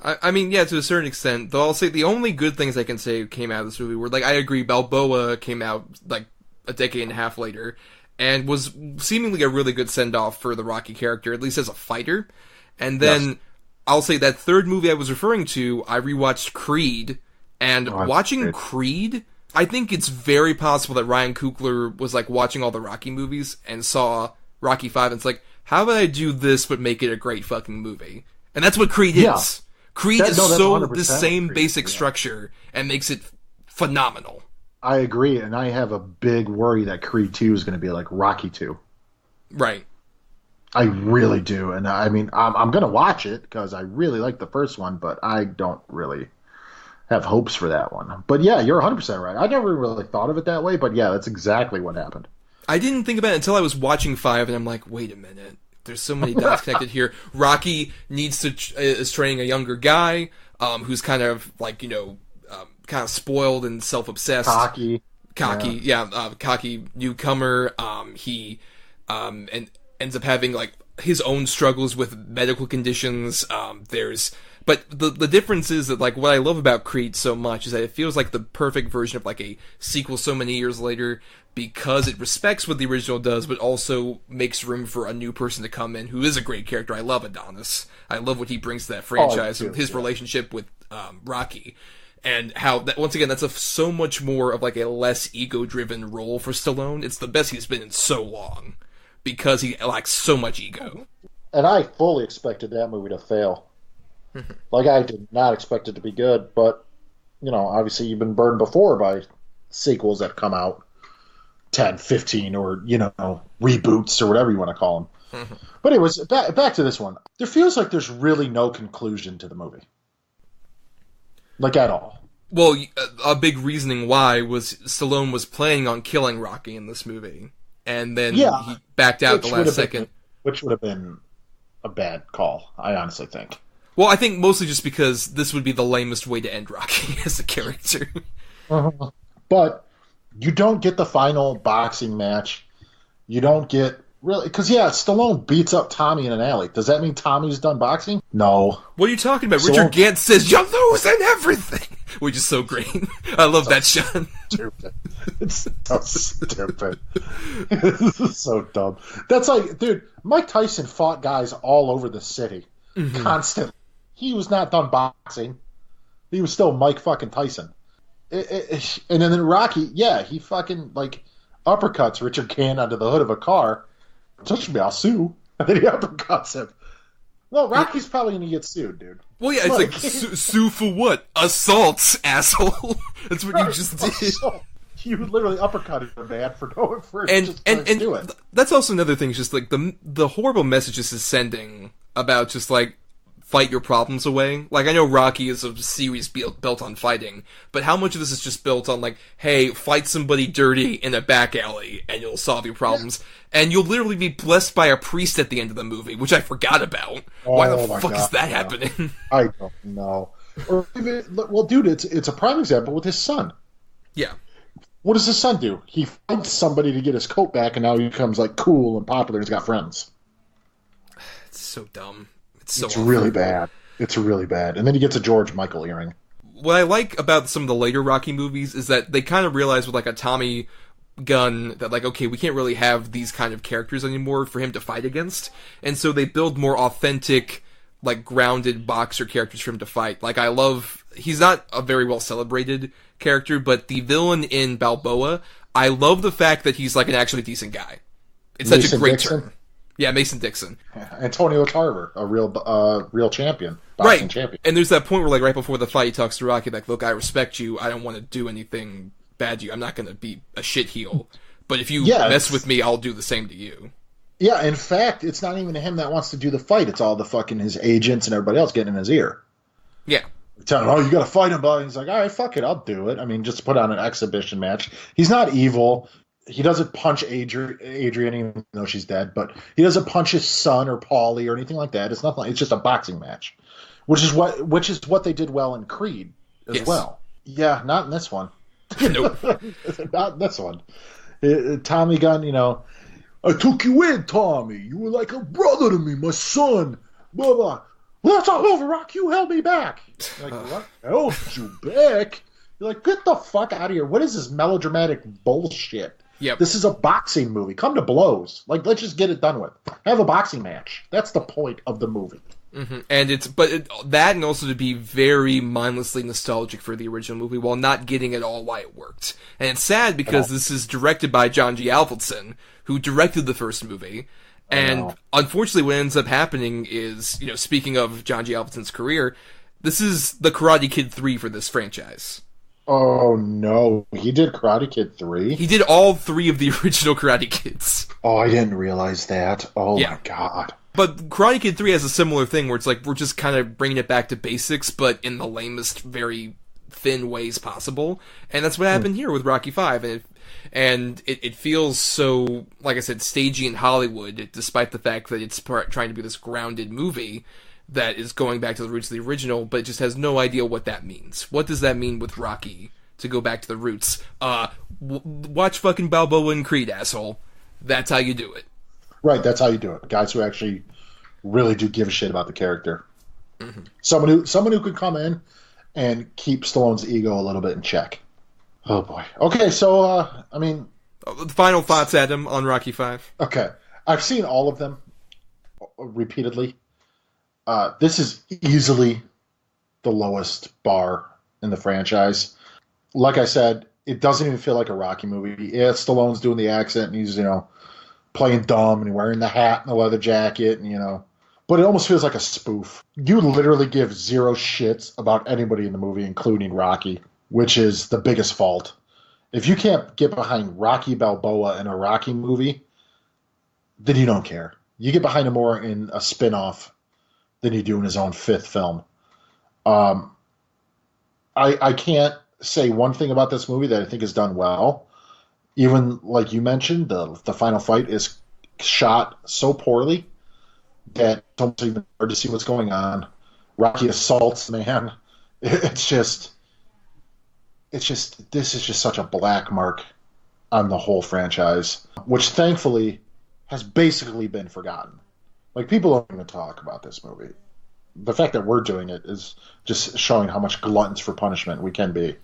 I mean, yeah, to a certain extent. Though I'll say the only good things I can say came out of this movie were, like, I agree, Balboa came out, like, a decade and a half later, and was seemingly a really good send-off for the Rocky character, at least as a fighter. And then, I'll say that third movie I was referring to, I rewatched Creed, and watching Creed, I think it's very possible that Ryan Coogler was, like, watching all the Rocky movies and saw Rocky 5, and it's like, how about I do this but make it a great fucking movie? And that's what Creed is. Creed is the same basic structure and makes it phenomenal. I agree, and I have a big worry that Creed 2 is going to be like Rocky 2. Right. I really do, and I mean, I'm going to watch it because I really like the first one, but I don't really have hopes for that one. But yeah, you're 100% right. I never really thought of it that way, but yeah, that's exactly what happened. I didn't think about it until I was watching 5, and I'm like, wait a minute. There's so many dots connected here. Rocky is training a younger guy, who's kind of like, kind of spoiled and self-obsessed. Cocky, cocky newcomer. He and ends up having like his own struggles with medical conditions. But the difference is that, like, what I love about Creed so much is that it feels like the perfect version of like a sequel so many years later, because it respects what the original does, but also makes room for a new person to come in who is a great character. I love Adonis. I love what he brings to that franchise, his relationship with Rocky, and how that, once again, that's so much more of like a less ego-driven role for Stallone. It's the best he's been in so long because he lacks so much ego. And I fully expected that movie to fail. Like, I did not expect it to be good, but, obviously you've been burned before by sequels that come out 10, 15, or, reboots or whatever you want to call them. But anyways, back to this one. There feels like there's really no conclusion to the movie. Like, at all. Well, a big reasoning why was Stallone was planning on killing Rocky in this movie. And then he backed out the last second. Which would have been a bad call, I honestly think. Well, I think mostly just because this would be the lamest way to end Rocky as a character. But you don't get the final boxing match. You don't get really, because Stallone beats up Tommy in an alley. Does that mean Tommy's done boxing? No. What are you talking about? Richard Gant says, "You're losing everything," which is so great. I love that shot. It's so stupid. This is so dumb. That's like, dude, Mike Tyson fought guys all over the city constantly. He was not done boxing. He was still Mike fucking Tyson. And then in Rocky, yeah, he fucking, like, uppercuts Richard Gere onto the hood of a car. Touch me, I'll sue. And then he uppercuts him. Well, Rocky's probably going to get sued, dude. Well, yeah, it's like, sue for what? Assaults, asshole. That's what you just did. Assault. You literally uppercutted a man for going for it. And do it. That's also another thing, just like the horrible messages is sending about just like, fight your problems away. Like, I know Rocky is a series built on fighting, but how much of this is just built on, like, hey, fight somebody dirty in a back alley, and you'll solve your problems. Yeah. And you'll literally be blessed by a priest at the end of the movie, which I forgot about. Why the fuck is that happening? I don't know. Or well, dude, it's a prime example with his son. Yeah. What does his son do? He fights somebody to get his coat back, and now he becomes, like, cool and popular, and he's got friends. It's so dumb. It's really bad. It's really bad. And then he gets a George Michael earring. What I like about some of the later Rocky movies is that they kind of realize with, like, a Tommy Gunn that, like, okay, we can't really have these kind of characters anymore for him to fight against. And so they build more authentic, like, grounded boxer characters for him to fight. Like, he's not a very well celebrated character, but the villain in Balboa, I love the fact that he's, like, an actually decent guy. It's such a great turn. Yeah, Mason Dixon. Antonio Tarver, a real champion. Boxing champion. And there's that point where, like, right before the fight, he talks to Rocky, like, look, I respect you. I don't want to do anything bad to you. I'm not going to be a shit heel. But if you mess with me, I'll do the same to you. Yeah, in fact, it's not even him that wants to do the fight. It's all the fucking his agents and everybody else getting in his ear. Yeah. Telling him, you got to fight him, but he's like, all right, fuck it, I'll do it. I mean, just put on an exhibition match. He's not evil. He doesn't punch Adrian, even though she's dead, but he doesn't punch his son or Paulie or anything like that. It's nothing. It's just a boxing match, which is what they did well in Creed as well. Yeah, not in this one. Nope. Not in this one. Tommy Gunn, I took you in, Tommy. You were like a brother to me, my son. Blah blah. Well, that's all over, Rock. You held me back. Like, what? Held you back? You're like, get the fuck out of here. What is this melodramatic bullshit? Yep. This is a boxing movie. Come to blows. Like, let's just get it done with. Have a boxing match. That's the point of the movie. Mm-hmm. And that and also to be very mindlessly nostalgic for the original movie while not getting at all why it worked. And it's sad because this is directed by John G. Avildsen, who directed the first movie. And unfortunately what ends up happening is, speaking of John G. Avildsen's career, this is the Karate Kid 3 for this franchise. Oh, no. He did Karate Kid 3? He did all 3 of the original Karate Kids. Oh, I didn't realize that. Oh, my God. But Karate Kid 3 has a similar thing where it's like, we're just kind of bringing it back to basics, but in the lamest, very thin ways possible. And that's what happened here with Rocky 5. And it feels so, like I said, stagey in Hollywood, despite the fact that it's trying to be this grounded movie that is going back to the roots of the original, but it just has no idea what that means. What does that mean with Rocky to go back to the roots? Watch fucking Balboa and Creed, asshole. That's how you do it. Right, that's how you do it. Guys who actually really do give a shit about the character. Mm-hmm. Someone who could come in and keep Stallone's ego a little bit in check. Oh boy. Okay, so final thoughts, Adam, on Rocky 5. Okay, I've seen all of them repeatedly. This is easily the lowest bar in the franchise. Like I said, it doesn't even feel like a Rocky movie. Yeah, Stallone's doing the accent, and he's, playing dumb, and wearing the hat and the leather jacket, and, but it almost feels like a spoof. You literally give zero shits about anybody in the movie, including Rocky, which is the biggest fault. If you can't get behind Rocky Balboa in a Rocky movie, then you don't care. You get behind him more in a spin-off than you do in his own 5th film. I can't say one thing about this movie that I think is done well. Even like you mentioned, the final fight is shot so poorly that it's almost even hard to see what's going on. Rocky assaults the man. It's just this is just such a black mark on the whole franchise, which thankfully has basically been forgotten. Like, people don't even talk about this movie. The fact that we're doing it is just showing how much gluttons for punishment we can be.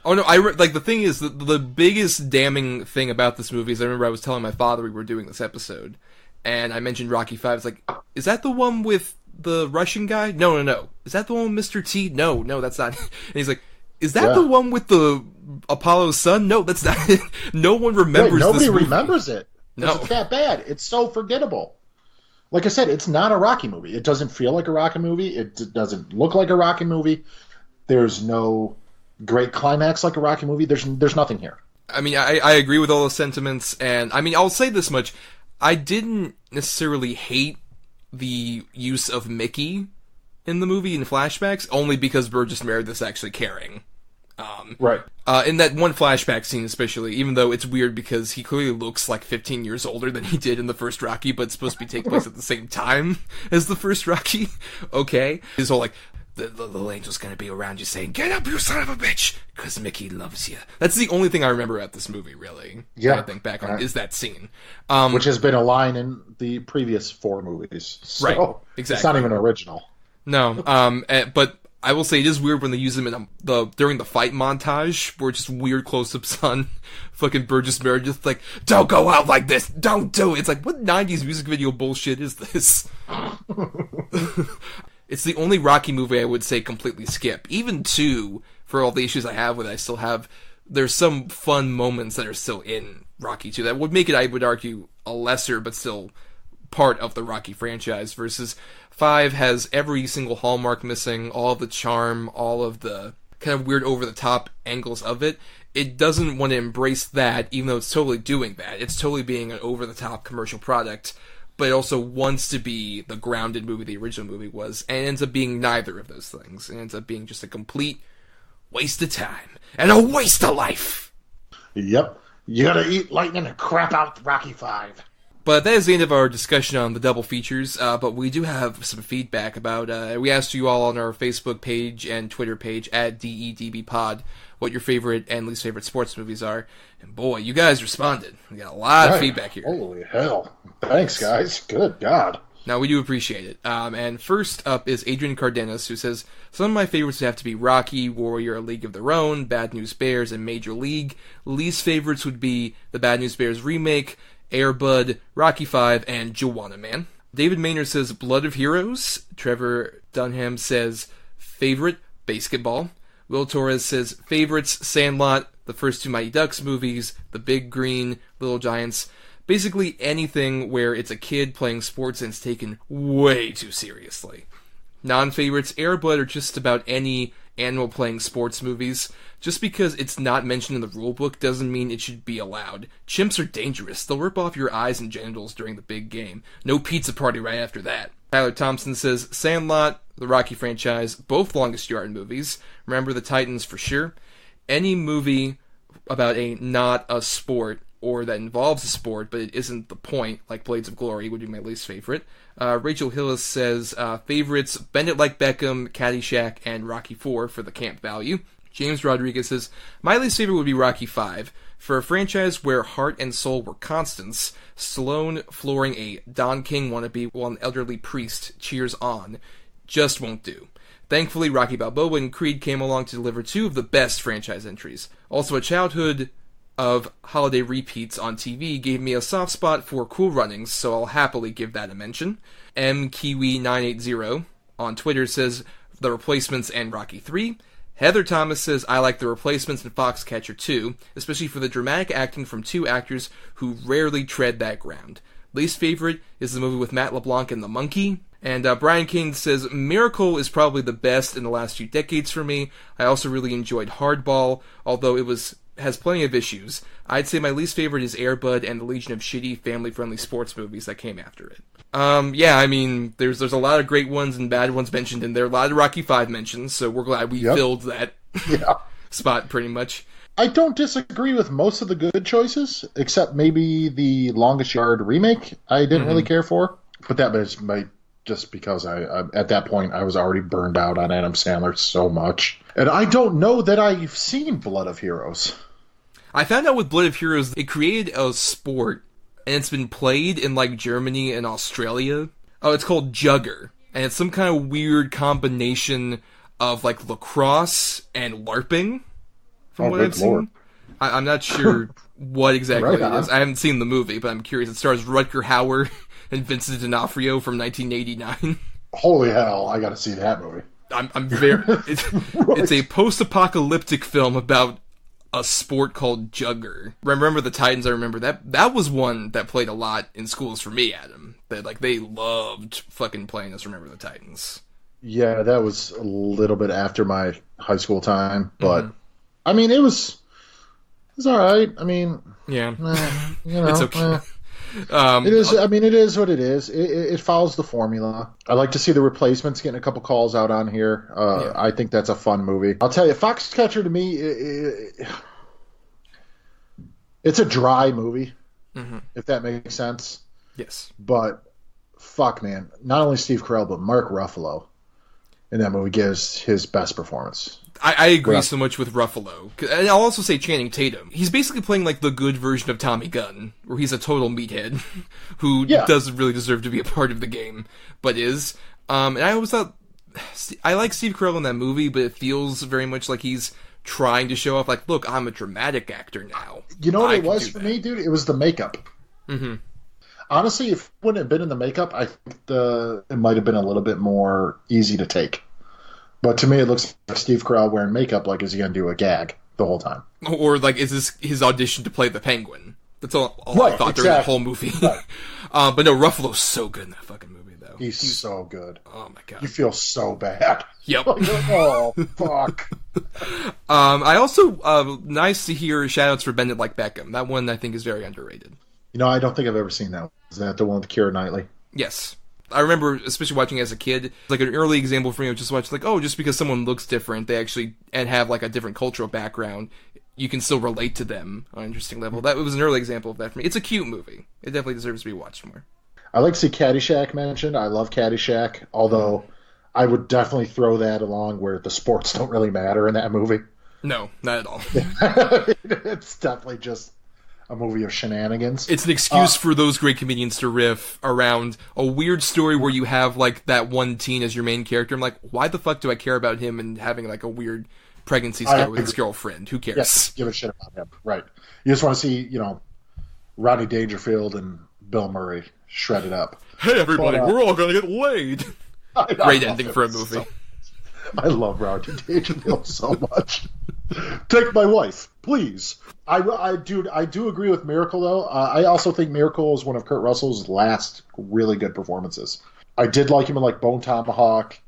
Oh no, like the thing is, the biggest damning thing about this movie is I remember I was telling my father we were doing this episode, and I mentioned Rocky 5. It's like, is that the one with the Russian guy? No. Is that the one with Mr. T? No, that's not. And he's like, is that the one with the Apollo's son? No, that's not. No one remembers. Nobody remembers it. No, it's that bad. It's so forgettable. Like I said, it's not a Rocky movie. It doesn't feel like a Rocky movie. It doesn't look like a Rocky movie. There's no great climax like a Rocky movie. There's nothing here. I mean, I agree with all those sentiments, and I mean, I'll say this much. I didn't necessarily hate the use of Mickey in the movie in flashbacks, only because Burgess Meredith's actually caring. Right. In that one flashback scene especially, even though it's weird because he clearly looks like 15 years older than he did in the first Rocky, but it's supposed to be taking place at the same time as the first Rocky. Okay. His whole like, the little angel's gonna be around you saying, "Get up, you son of a bitch," because Mickey loves you. That's the only thing I remember about this movie, really. Yeah. I think back on is that scene. Which has been a line in the previous 4 movies. So right. Exactly. It's not even original. No. But I will say it is weird when they use them in during the fight montage, where it's just weird close-ups on fucking Burgess Meredith, like, "Don't go out like this! Don't do it!" It's like, what 90s music video bullshit is this? It's the only Rocky movie I would say completely skip. Even 2, for all the issues I have with it, there's some fun moments that are still in Rocky 2 that would make it, I would argue, a lesser but still part of the Rocky franchise, versus 5 has every single hallmark missing, all of the charm, all of the kind of weird over-the-top angles of it. It doesn't want to embrace that, even though it's totally doing that. It's totally being an over-the-top commercial product, but it also wants to be the grounded movie the original movie was, and ends up being neither of those things. It ends up being just a complete waste of time, and a waste of life! Yep. You gotta eat lightning and crap out Rocky 5. But that is the end of our discussion on the double features, but we do have some feedback about, we asked you all on our Facebook page and Twitter page, at DEDBpod, what your favorite and least favorite sports movies are. And boy, you guys responded. We got a lot of feedback here. Holy hell. Thanks, guys. Good God. Now, we do appreciate it. And first up is Adrian Cardenas, who says, some of my favorites would have to be Rocky, Warrior, A League of Their Own, Bad News Bears, and Major League. Least favorites would be the Bad News Bears remake, Air Bud, Rocky 5, and Joanna Man. David Maynard says Blood of Heroes. Trevor Dunham says favorite, Basketball. Will Torres says favorites, Sandlot, the first 2 Mighty Ducks movies, The Big Green, Little Giants. Basically anything where it's a kid playing sports and it's taken way too seriously. Non-favorites, Air Bud, or just about any animal playing sports movies. Just because it's not mentioned in the rulebook doesn't mean it should be allowed. Chimps are dangerous. They'll rip off your eyes and genitals during the big game. No pizza party right after that. Tyler Thompson says Sandlot, the Rocky franchise, both Longest Yard movies. Remember the Titans for sure. Any movie about not a sport, or that involves a sport, but it isn't the point, like Blades of Glory would be my least favorite. Rachel Hillis says favorites, Bend It Like Beckham, Caddyshack, and Rocky 4 for the camp value. James Rodriguez says, my least favorite would be Rocky 5. For a franchise where heart and soul were constants, Stallone flooring a Don King wannabe while an elderly priest cheers on just won't do. Thankfully, Rocky Balboa and Creed came along to deliver 2 of the best franchise entries. Also, a childhood of holiday repeats on TV gave me a soft spot for Cool Runnings, so I'll happily give that a mention. MKiwi980 on Twitter says The Replacements and Rocky 3. Heather Thomas says, I like The Replacements and Foxcatcher 2, especially for the dramatic acting from 2 actors who rarely tread that ground. Least favorite is the movie with Matt LeBlanc and the Monkey. And Brian King says, Miracle is probably the best in the last few decades for me. I also really enjoyed Hardball, although it has plenty of issues. I'd say my least favorite is Air Bud and the legion of shitty, family-friendly sports movies that came after it. Yeah, I mean, there's a lot of great ones and bad ones mentioned in there. A lot of Rocky 5 mentions, so we're glad we filled that spot pretty much. I don't disagree with most of the good choices, except maybe the Longest Yard remake I didn't really care for. But that was just because I at that point I was already burned out on Adam Sandler so much. And I don't know that I've seen Blood of Heroes. I found out with Blood of Heroes, it created a sport, and it's been played in, like, Germany and Australia. Oh, it's called Jugger, and it's some kind of weird combination of, like, lacrosse and LARPing. from what I've seen. Lord. I'm not sure what exactly it is. I haven't seen the movie, but I'm curious. It stars Rutger Hauer and Vincent D'Onofrio from 1989. Holy hell, I gotta see that movie. I'm very... It's a post-apocalyptic film about a sport called Jugger. Remember the Titans? I remember that was one that played a lot in schools for me, Adam. They loved fucking playing us Remember the Titans. Yeah, that was a little bit after my high school time, but I mean, it was all right. I mean, yeah, you know, it's okay. It is. I mean, it is what it is. It follows the formula. I like to see the Replacements getting a couple calls out on here. I think that's a fun movie. I'll tell you, Foxcatcher to me, it's a dry movie, if that makes sense. Yes. But fuck, man, not only Steve Carell but Mark Ruffalo in that movie gives his best performance. I agree so much with Ruffalo. And I'll also say Channing Tatum. He's basically playing like the good version of Tommy Gunn, where he's a total meathead who doesn't really deserve to be a part of the game, but is. And I always thought, I like Steve Carell in that movie, but it feels very much like he's trying to show off, like, look, I'm a dramatic actor now. You know what it was for me, dude? It was the makeup. Mm-hmm. Honestly, if it wouldn't have been in the makeup, I think it might have been a little bit more easy to take. But to me, it looks like Steve Carell wearing makeup, like, is he going to do a gag the whole time? Or, like, is this his audition to play the Penguin? That's all I thought during the whole movie. Right. But no, Ruffalo's so good in that fucking movie, though. He's so good. Oh, my God. You feel so bad. Yep. Oh, fuck. I also, nice to hear shout-outs for Bend It Like Beckham. That one, I think, is very underrated. You know, I don't think I've ever seen that. Is that the one with Keira Knightley? Yes. I remember, especially watching it as a kid, like an early example for me was just watching, like, oh, just because someone looks different, they actually, and have like a different cultural background, you can still relate to them on an interesting level. That was an early example of that for me. It's a cute movie. It definitely deserves to be watched more. I like to see Caddyshack mentioned. I love Caddyshack, although I would definitely throw that along where the sports don't really matter in that movie. No, not at all. It's definitely just a movie of shenanigans. It's an excuse for those great comedians to riff around a weird story where you have, like, that one teen as your main character. I'm like, why the fuck do I care about him and having, like, a weird pregnancy story with his girlfriend? Who cares? Yes, give a shit about him. Right. You just want to see, Rodney Dangerfield and Bill Murray shredded up. Hey, everybody, we're all going to get laid. Great ending for a movie. I love Rodney Dangerfield so much. Take my wife, please. I do agree with Miracle, though. I also think Miracle is one of Kurt Russell's last really good performances. I did like him in, like, Bone Tomahawk,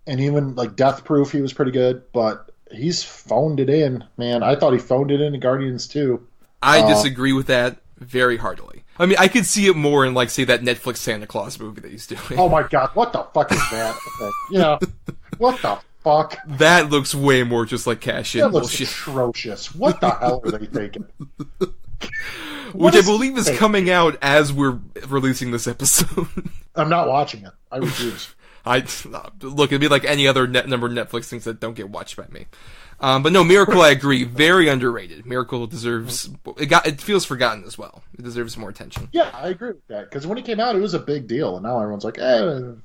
and even, like, Death Proof, he was pretty good, but he's phoned it in, man. I thought he phoned it in Guardians 2. I disagree with that very heartily. I mean, I could see it more in, like, say, that Netflix Santa Claus movie that he's doing. Oh, my God. What the fuck is that? Okay. What the fuck? That looks way more just like cash-in bullshit. Looks atrocious. What the hell are they thinking? Which I believe is coming out as we're releasing this episode. I'm not watching it. I refuse. Look, it'd be like any other number of Netflix things that don't get watched by me. But no, Miracle, I agree, very underrated. Miracle deserves... It feels forgotten as well. It deserves more attention. Yeah, I agree with that. Because when it came out, it was a big deal. And now everyone's like,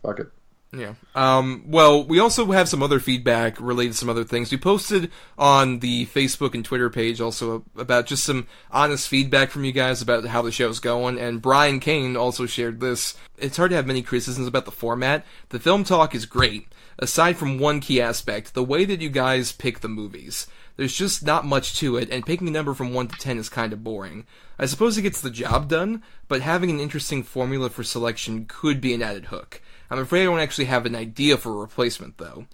fuck it. Yeah. Well, we also have some other feedback related to some other things. We posted on the Facebook and Twitter page also about just some honest feedback from you guys about how the show's going, and Brian Kane also shared this. It's hard to have many criticisms about the format. The film talk is great, aside from one key aspect, the way that you guys pick the movies. There's just not much to it, and picking a number from 1 to 10 is kind of boring. I suppose it gets the job done, but having an interesting formula for selection could be an added hook. I'm afraid I don't actually have an idea for a replacement, though.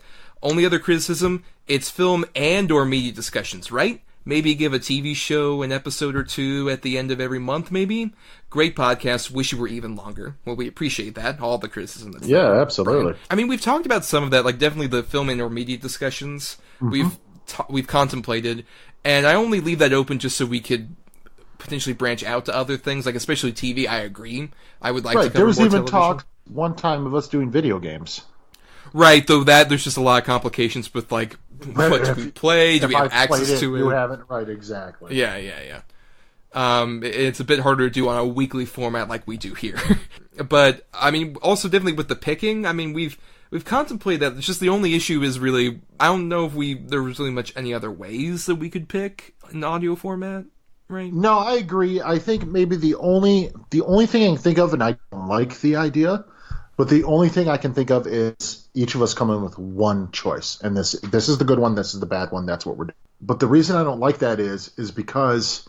Only other criticism, it's film and or media discussions, right? Maybe give a TV show an episode or two at the end of every month, maybe? Great podcast, wish you were even longer. Well, we appreciate that, all the criticism that's there. Yeah, absolutely. I mean, we've talked about some of that, like definitely the film and or media discussions we've contemplated, and I only leave that open just so we could potentially branch out to other things, like especially TV. I agree. I would like to cover there was more even television. talk one time of us doing video games. Right, though there's just a lot of complications with, like, what do we play? Do we have access to it? You haven't, right, exactly. Yeah. It's a bit harder to do on a weekly format like we do here. But, I mean, also definitely with the picking, I mean, we've contemplated that. It's just the only issue is really, I don't know if there was really much any other ways that we could pick an audio format, right? No, I agree. I think maybe the only thing I can think of, and I don't like the idea, but the only thing I can think of is each of us come in with one choice, and this is the good one, this is the bad one, that's what we're doing. But the reason I don't like that is because,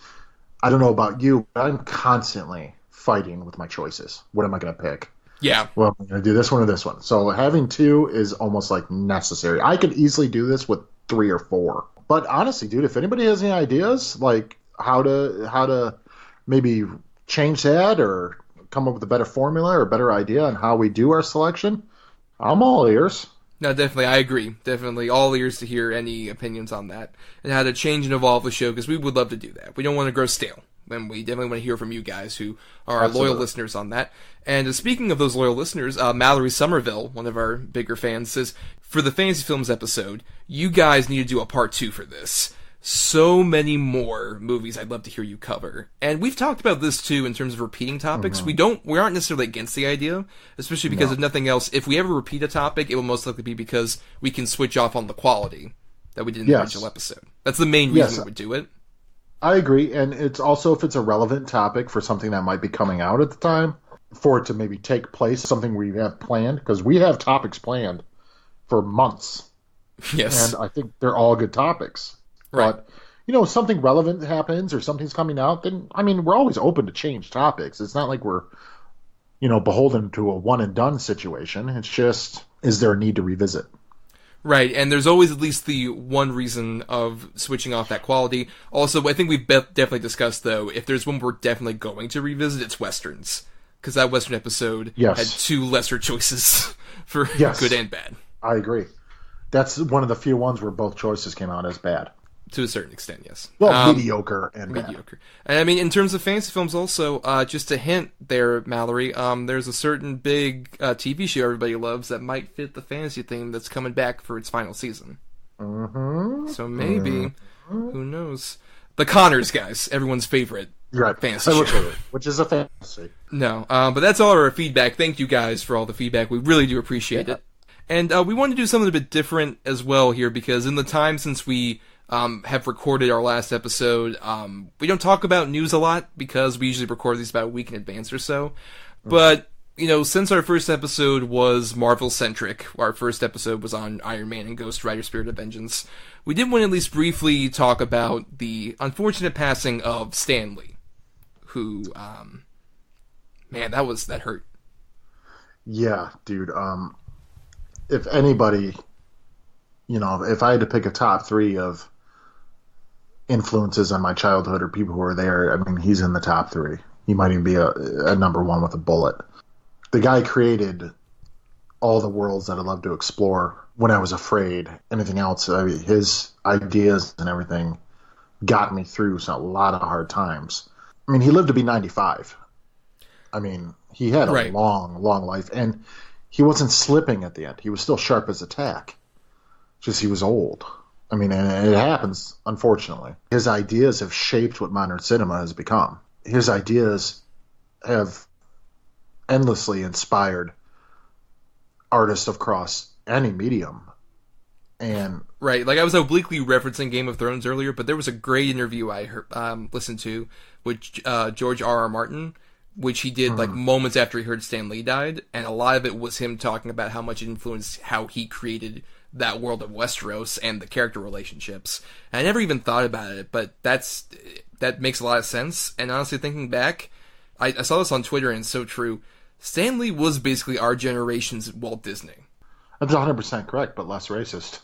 I don't know about you, but I'm constantly fighting with my choices. What am I going to pick? Yeah. Well, I'm going to do this one or this one. So having two is almost like necessary. I could easily do this with 3 or 4. But honestly, dude, if anybody has any ideas, like how to maybe change that or come up with a better formula or a better idea on how we do our selection, I'm all ears. No, definitely, I agree. Definitely all ears to hear any opinions on that and how to change and evolve the show, because we would love to do that. We don't want to grow stale, and we definitely want to hear from you guys who are loyal listeners on that. And speaking of those loyal listeners, Mallory Somerville, one of our bigger fans, says, for the Fantasy Films episode, you guys need to do a part 2 for this. So many more movies I'd love to hear you cover. And we've talked about this too in terms of repeating topics. We aren't necessarily against the idea, especially because if nothing else, if we ever repeat a topic, it will most likely be because we can switch off on the quality that we did in the original episode. That's the main reason we would do it. I agree, and it's also if it's a relevant topic for something that might be coming out at the time, for it to maybe take place, something we have planned, because we have topics planned for months. Yes. And I think they're all good topics. Right. But, something relevant happens or something's coming out, then, we're always open to change topics. It's not like we're, beholden to a one-and-done situation. It's just, is there a need to revisit? Right, and there's always at least the one reason of switching off that quality. Also, I think we've definitely discussed, though, if there's one we're definitely going to revisit, it's Westerns. Because that Western episode had 2 lesser choices for good and bad. I agree. That's one of the few ones where both choices came out as bad. To a certain extent, yes. Well, mediocre and bad. Mediocre. And in terms of fantasy films also, just a hint there, Mallory, there's a certain big TV show everybody loves that might fit the fantasy theme that's coming back for its final season. Mm-hmm. So maybe, who knows? The Connors, guys, everyone's favorite fantasy show. Which is a fantasy. No, but that's all our feedback. Thank you guys for all the feedback. We really do appreciate it. And we wanted to do something a bit different as well here, because in the time since we have recorded our last episode, we don't talk about news a lot because we usually record these about a week in advance or so. But, since our first episode was Marvel-centric, our first episode was on Iron Man and Ghost Rider Spirit of Vengeance, we did want to at least briefly talk about the unfortunate passing of Stan Lee, who, man, that hurt. Yeah, dude. If anybody, if I had to pick a top 3 of influences on my childhood or people who were there, he's in the top 3. He might even be a number 1 with a bullet. The guy created all the worlds that I love to explore when I was afraid. Anything else, his ideas and everything got me through a lot of hard times. He lived to be 95. He had a long, long life, and he wasn't slipping at the end. He was still sharp as a tack. Just he was old. And it happens, unfortunately. His ideas have shaped what modern cinema has become. His ideas have endlessly inspired artists across any medium. And right, I was obliquely referencing Game of Thrones earlier, but there was a great interview I listened to with George R.R. Martin, which he did moments after he heard Stan Lee died, and a lot of it was him talking about how much it influenced how he created that world of Westeros and the character relationships. And I never even thought about it, but that makes a lot of sense. And honestly, thinking back, I saw this on Twitter, and it's so true. Stan Lee was basically our generation's Walt Disney. That's 100% correct, but less racist.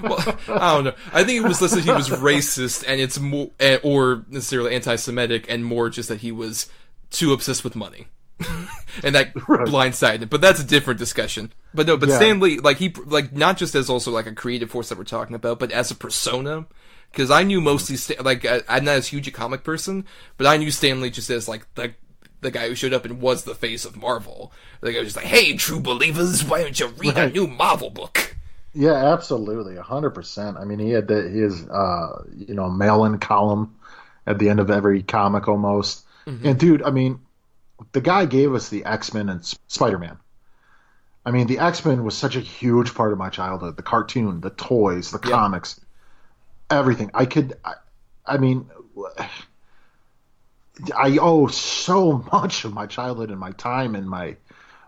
Well, I don't know. I think it was less that he was racist, and it's more, or necessarily anti-Semitic, and more just that he was too obsessed with money. And that blindsided him. But that's a different discussion. But no, Stan Lee, he not just as also a creative force that we're talking about, but as a persona. Because I knew mostly, I'm not as huge a comic person, but I knew Stan Lee just as the guy who showed up and was the face of Marvel. I was just hey, true believers, why don't you read a new Marvel book? Yeah, absolutely, 100%. He had his mail-in column at the end of every comic almost. Mm-hmm. And dude, the guy gave us the X-Men and Spider-Man. I mean, the X-Men was such a huge part of my childhood. The cartoon, the toys, the comics, everything. I mean, I owe so much of my childhood and my time and my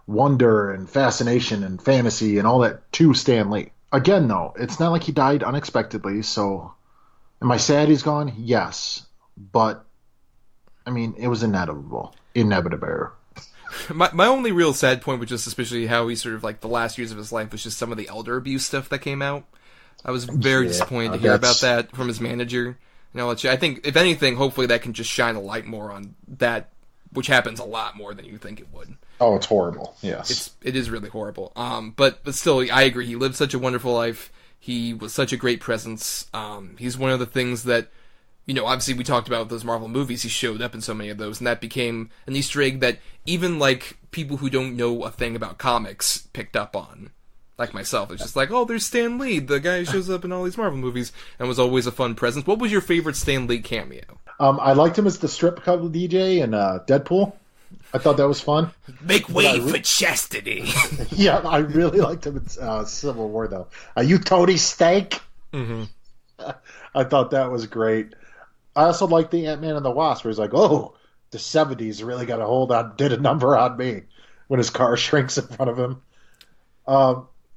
wonder and fascination and fantasy and all that to Stan Lee. Again, though, it's not like he died unexpectedly, so am I sad he's gone? Yes. But, I mean, it was inevitable. Inevitable. My only real sad point was just especially how he sort of, like, the last years of his life was just some of the elder abuse stuff that came out. I was very disappointed to hear about that from his manager. I think, if anything, hopefully that can just shine a light more on that, which happens a lot more than you think it would. Oh, it's horrible. Yes. It is really horrible. But still, I agree. He lived such a wonderful life. He was such a great presence. He's one of the things that, obviously we talked about those Marvel movies. He showed up in so many of those, and that became an Easter egg that even, like, people who don't know a thing about comics picked up on. Like myself. It's just like, oh, there's Stan Lee, the guy who shows up in all these Marvel movies, and was always a fun presence. What was your favorite Stan Lee cameo? I liked him as the strip club DJ in Deadpool. I thought that was fun. Make way for chastity. Yeah, I really liked him in Civil War, though. You Tony Stank? Mm-hmm. I thought that was great. I also liked the Ant-Man and the Wasp, where he's like, oh, the 70s really got did a number on me, when his car shrinks in front of him.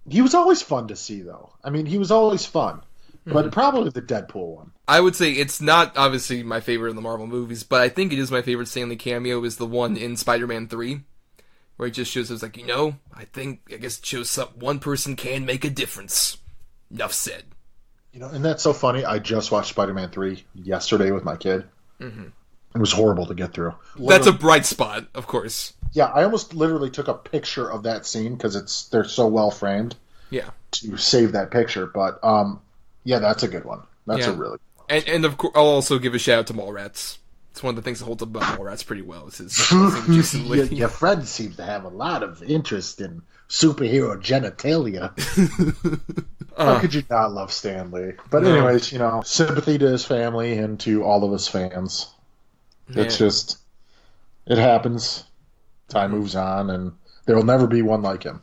He was always fun to see, though. I mean, he was always fun. But probably the Deadpool one. I would say it's not, obviously, my favorite in the Marvel movies, but I think it is my favorite Stan Lee cameo is the one in Spider-Man 3, where he just shows us, like, I guess it shows one person can make a difference. Enough said. And that's so funny. I just watched Spider-Man 3 yesterday with my kid. Mm-hmm. It was horrible to get through. That's a bright spot, of course. Yeah, I almost literally took a picture of that scene because they're so well framed. Yeah. To save that picture, but yeah, that's a good one. That's a really good one. And of course, I'll also give a shout out to Mallrats. It's one of the things that holds up about Mallrats pretty well. Is his your friend seems to have a lot of interest in superhero genitalia. How could you not love Stan Lee? But anyways, sympathy to his family and to all of his fans. It's just, it happens. Time moves on, and there will never be one like him.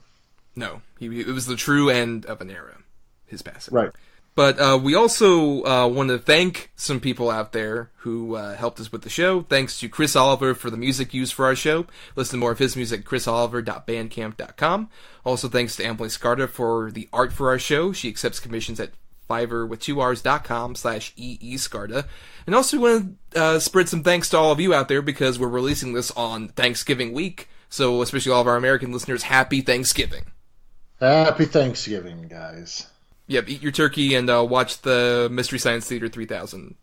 No, it was the true end of an era, his passing. Right. But we also want to thank some people out there who helped us with the show. Thanks to Chris Oliver for the music used for our show. Listen to more of his music at chrisoliver.bandcamp.com. Also thanks to Emily Scarda for the art for our show. She accepts commissions at fiverr.com/EEScarda. And also want to spread some thanks to all of you out there because we're releasing this on Thanksgiving week. So especially all of our American listeners, happy Thanksgiving. Happy Thanksgiving, guys. Yep, eat your turkey and watch the Mystery Science Theater 3000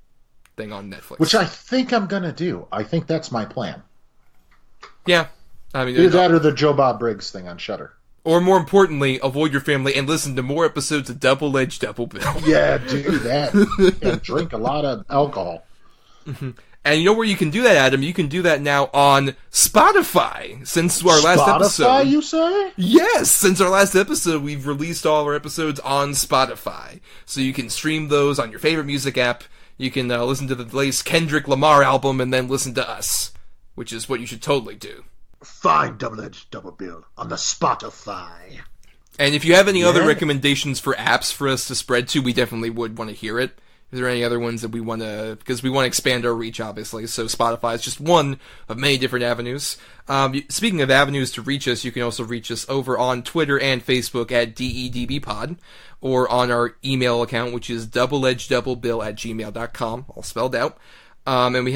thing on Netflix. Which I think I'm going to do. I think that's my plan. Yeah. I mean, either that or the Joe Bob Briggs thing on Shudder. Or more importantly, avoid your family and listen to more episodes of Double Edge Double Bill. Yeah, do that. And drink a lot of alcohol. Mm-hmm. And you know where you can do that, Adam? You can do that now on Spotify. Since our last episode. Spotify, you say? Yes! Since our last episode, we've released all our episodes on Spotify. So you can stream those on your favorite music app. You can listen to the latest Kendrick Lamar album and then listen to us. Which is what you should totally do. Find Double Edge Double Bill on the Spotify. And if you have any other recommendations for apps for us to spread to, we definitely would want to hear it. Is there any other ones that we want to... Because we want to expand our reach, obviously, so Spotify is just one of many different avenues. Speaking of avenues to reach us, you can also reach us over on Twitter and Facebook at DEDBpod, or on our email account, which is doubleedgeddoublebill@gmail.com, all spelled out. And I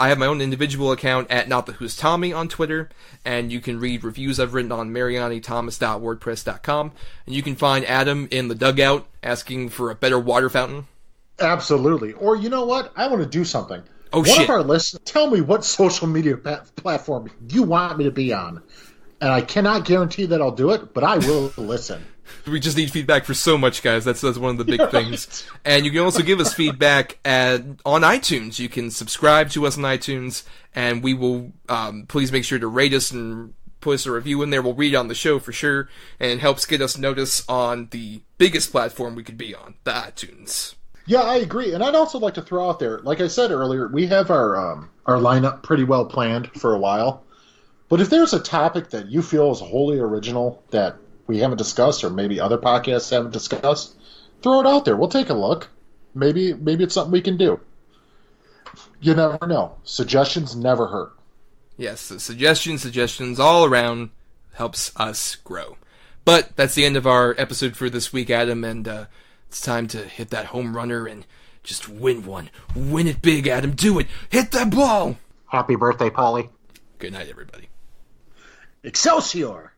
have my own individual account at NotTheWho'sTommy on Twitter, and you can read reviews I've written on marianithomas.wordpress.com, and you can find Adam in the dugout asking for a better water fountain. Absolutely. Or you know what? I want to do something. One of our listeners, tell me what social media platform you want me to be on. And I cannot guarantee that I'll do it, but I will listen. We just need feedback for so much, guys. That's one of the big things. And you can also give us feedback on iTunes. You can subscribe to us on iTunes, and we will please make sure to rate us and put us a review in there. We'll read it on the show for sure, and it helps get us notice on the biggest platform we could be on, the iTunes. Yeah, I agree. And I'd also like to throw out there, like I said earlier, we have our lineup pretty well planned for a while. But if there's a topic that you feel is wholly original that we haven't discussed, or maybe other podcasts haven't discussed, throw it out there. We'll take a look. Maybe it's something we can do. You never know. Suggestions never hurt. Yes, so suggestions all around helps us grow. But that's the end of our episode for this week, Adam, and it's time to hit that home runner and just win one. Win it big, Adam. Do it. Hit that ball. Happy birthday, Paulie. Good night, everybody. Excelsior!